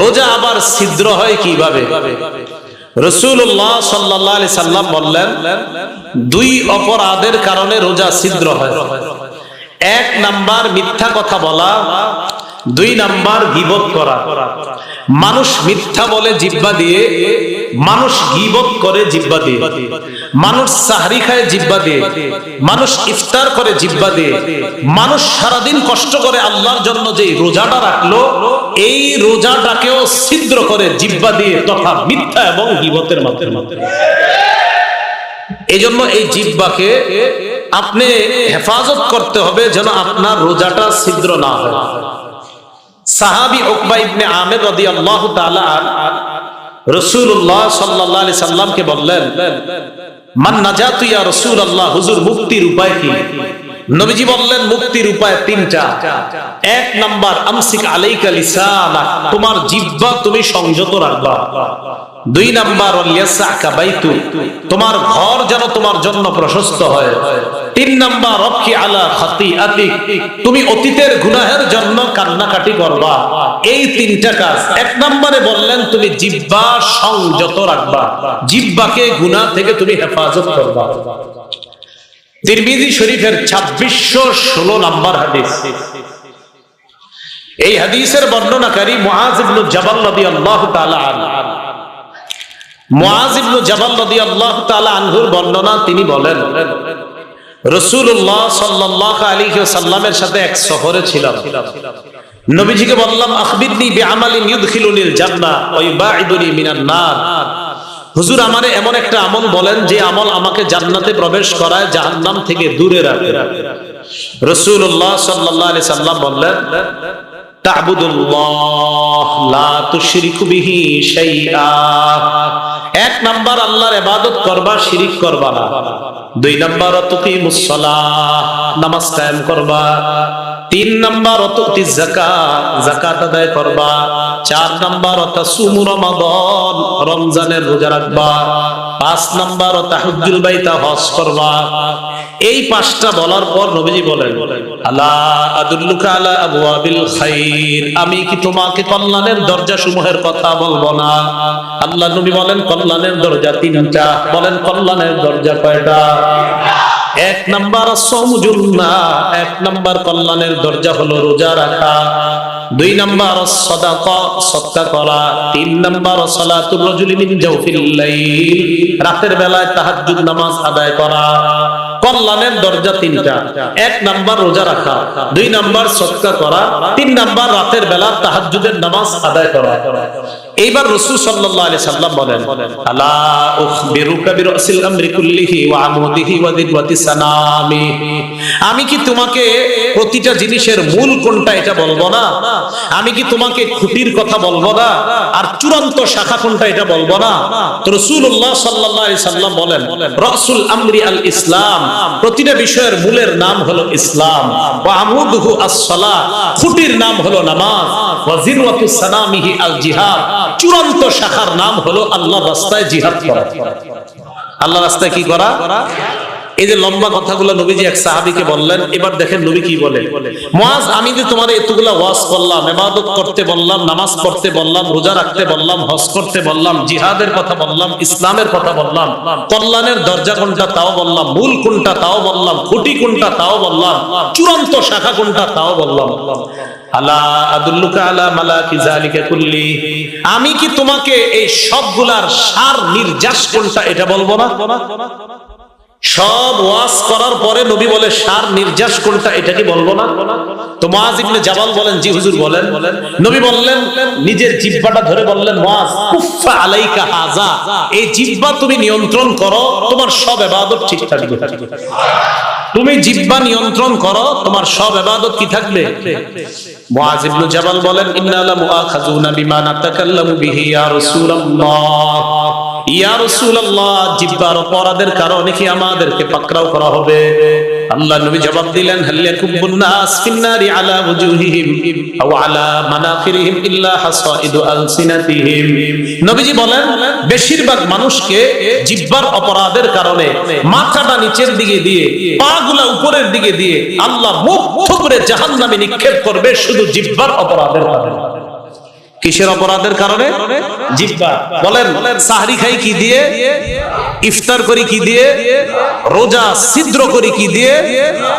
রোজা আবার ছিদ্র হয় কিভাবে? রাসূলুল্লাহ সাল্লাল্লাহু আলাইহি সাল্লাম বললেন, 2 অপরাধের কারণে রোজা ছিদ্র হয়। 1 নাম্বার মিথ্যা কথা বলা, 2 নাম্বার গীবত করা। মানুষ মিথ্যা বলে জিহ্বা দিয়ে, মানুষ গীবত করে জিহ্বা দিয়ে, মানুষ সাহরি খায় জিহ্বা দিয়ে, মানুষ ইফতার করে জিহ্বা দিয়ে, মানুষ সারাদিন কষ্ট করে আল্লাহর জন্য যে রোজাটা রাখলো, এই রোজাটাকেও ছিদ্র করে জিহ্বা দিয়ে, তথা মিথ্যা এবং গীবতের মাধ্যমে। এই জন্য এই জিহ্বাকে আপনি হেফাজত করতে হবে যেন আপনার রোজাটা ছিদ্র না হয়। সাহাবী উকবা ইবনে আমির রাদিয়াল্লাহু তাআলা রাসূলুল্লাহ সাল্লাল্লাহু আলাইহি সাল্লামকে বললেন, মান নাজাতু ইয়া রাসূলুল্লাহ, হুজুর মুক্তির উপায় কি? নবীজি বললেন মুক্তির উপায় 3টা। 1 নাম্বার আমসিক আলাইকা লিসানাক, তোমার জিহ্বা তুমি সংযত রাখবা। 2 নাম্বার ওয়ালিয়াসাকা বাইতু, তোমার ঘর যেন তোমার জন্য প্রশস্ত হয়। 3 নাম্বার রবকি আলা খাতিআতিক, তুমি অতীতের গুনাহের জন্য কান্নাকাটি করবা। এই 3টা কাজ। 1 নম্বরে বললেন তুমি জিহ্বা সংযত রাখবা, জিহ্বাকে গুনাহ থেকে তুমি হেফাজত করবা। তিরমিজি শরীফের 2616 নম্বর হাদিস। এই হাদিসের বর্ণনাকারী মুআয ইবনে জাবাল রাদিয়াল্লাহু তাআলা আনহু। মুআজ ইবনে জাবাল রাদিয়াল্লাহু তাআলা আনহুর বর্ণনা, তিনি বলেন রাসূলুল্লাহ সাল্লাল্লাহু আলাইহি ওয়াসাল্লামের সাথে এক সফরে ছিলাম। নবীজিকে বললাম, আখবিরনি বিআমালিন ইউদখিলুনিল জান্নাহ ওয়া ইউবাইদুনি মিনান নার। হুজুর, আমারে এমন একটা আমল বলেন যে আমল আমাকে জান্নাতে প্রবেশ করায়, জাহান্নাম থেকে দূরে রাখে। রাসূলুল্লাহ সাল্লাল্লাহু আলাইহি সাল্লাম বললেন, তা'বুদুল্লাহ লা তুশরিকু বিহি শাইআ। এক নাম্বার আল্লাহর ইবাদত করবা, শিরিক করবা না। দুই নাম্বার তুকিমুস সালাহ, নামাজ কায়েম করবা। তিন নাম্বার তুতিজ যাকাত, যাকাত আদায় করবা। চার নাম্বার তাসুমু রমাদান, রমজানের রোজা রাখবা। পাঁচ নাম্বার তাহাজ্জুল বাইতা, হজ করবা। এই পাঁচটা বলার পর নবীজি বলেন, আলা আদুল্লুকা আলা আবওয়াবিল খাইর, আমি কি তোমাকে কল্যাণের দরজা সমূহের কথা বলবো না? আল্লাহ নবী বলেন, কল্যাণের দরজা তিনটা। বলেন, কল্যাণের দরজা কয়টা? এক নাম্বার সাওমু জুন্নাহ, এক নাম্বার কল্যাণের দরজা হলো রোজা রাখা। দুই নাম্বার সাদাকা, সদকা করা। তিন নাম্বার সালাতুর রাজুলি মিন জাওফিল লাইল, রাতের বেলায় তাহাজ্জুদ নামাজ আদায় করা। কল্যাণের দরজা তিনটা। এক নাম্বার রোজা রাখা, দুই নাম্বার সদকা করা, তিন নাম্বার রাতের বেলা তাহাজ্জুদের নামাজ আদায় করা। এইবার রাসূল সাল্লাল্লাহু আলাইহি সাল্লাম বলেন, আলা উখবিরুকা বিরাসিল আমরি কুল্লিহি ওয়া আমুদিহি ওয়া দিওয়াতি সানামি, আমি কি তোমাকে প্রতিটা জিনিসের মূল কোনটা এটা বলবো না? আমি কি তোমাকে খুঁটির কথা বলবো না? আর চূড়ান্ত শাখা কোনটা এটা বলবো না? তো রাসূলুল্লাহ সাল্লাল্লাহু আলাইহি সাল্লাম বলেন, রাসুল আমরি আল ইসলাম, প্রতিটা বিষয়ের মূলের নাম হলো ইসলাম। ওয়া আমুদুহু আস-সালাহ, খুঁটির নাম হলো নামাজ। ওয়া জিরওয়াতু সানামিহি আল জিহাদ, চূড়ান্ত শাখার নাম হলো আল্লাহর রাস্তায় জিহাদ করা। আল্লাহর রাস্তায় কি করা? এই যে লম্বা কথাগুলো নবীজি এক সাহাবীকে বললেন। এবার দেখেন নবী কি বলে, মুআজ, আমি যে তোমার এতগুলা ওয়াজ করলাম, ইবাদত করতে বললাম, নামাজ পড়তে বললাম, রোজা রাখতে বললাম, হজ করতে বললাম, জিহাদের কথা বললাম, ইসলামের কথা বললাম, কল্যাণের দরজা কোনটা তাও বললাম, মূল কোনটা তাও বললাম, খুঁটি কোনটা তাও বললাম, চূড়ান্ত শাখা কোনটা তাও বললাম। আলা আদুল্লুকা আলা মালাকি যালিকা কুল্লি, আমি কি তোমাকে এই সবগুলার সার নির্যাস কোনটা এটা বলবো না? সব ওয়াজ করার পরে নবী বলে, সার নির্যাস কোনটা এটা কি বলবো না? তো মুআজ ইবনে জাবাল বলেন, জি হুজুর বলেন। নবী বললেন, নিজের জিহ্বাটা ধরে বললেন, মুআজ কুফা আলাইকা হাযা, এই জিহ্বা তুমি নিয়ন্ত্রণ করো, তোমার সব ইবাদত ঠিক থাকবে। তুমি জিহ্বা নিয়ন্ত্রণ করো, তোমার সব ইবাদত কি থাকবে? মুআজ ইবনে জাবাল বলেন, ইন্না লা মুআখাযুনা বিমা নাতাকাল্লামু বিহি ইয়া রাসূলুল্লাহ, ইয়া রাসূলুল্লাহ, জিহ্বার অপরাধের কারণে কি আমাদেরকে পাকড়াও করা হবে? আল্লাহ নবী জবাব দিলেন, হাল ইয়াকুবুন নাস ফিন্নারি আলা ওয়াজুহিহিম আও আলা মানাখিরিহিম ইল্লা হাসাইদু আলসিনাতিহিম। নবীজি বলেন, বেশিরভাগ মানুষকে জিহ্বার অপরাধের কারণে মাথাটা নিচের দিকে দিয়ে, পাগুলা উপরের দিকে দিয়ে আল্লাহ মুগ্ধ করে জাহান্নামে নিক্ষেপ করবে, শুধু জিহ্বার অপরাধের কারণে। কিসের অপরাধের কারণে? জিহ্বা। বলেন, সাহরি খাই কি দিয়ে? ইফতার করি কি দিয়ে? রোজা ছিদ্র করি কি দিয়ে?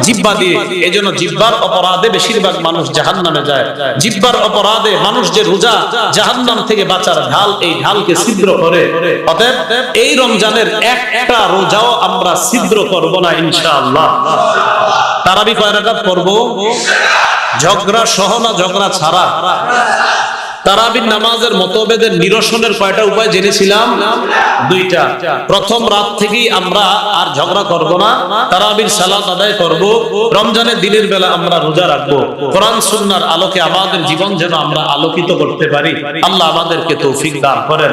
জিহ্বা দিয়ে। এজন্য জিহ্বার অপরাধে বেশিরভাগ মানুষ জাহান্নামে যায়। জিহ্বার অপরাধে মানুষ যে রোজা জাহান্নাম থেকে বাঁচার ঢাল, এই ঢালকে ছিদ্র করে। অতএব এই রমজানের একটা রোজাও আমরা ছিদ্র করব না ইনশাআল্লাহ। তারাবি কয় রাকাত পড়ব? ঝগড়া সহ না ঝগড়া ছাড়া? তারাবির নামাজের মতভেদের নিরসনের কয়টা উপায় জেনেছিলাম? দুইটা। প্রথম রাত থেকেই আমরা আর ঝগড়া করব না, তারাবির সালাত আদায় করব, রমজানের দিনের বেলা আমরা রোজা রাখবো। কোরআন সুন্নাহর আলোকে আমাদের জীবন যেন আমরা আলোকিত করতে পারি। আল্লাহ আমাদেরকে তৌফিক দান করেন।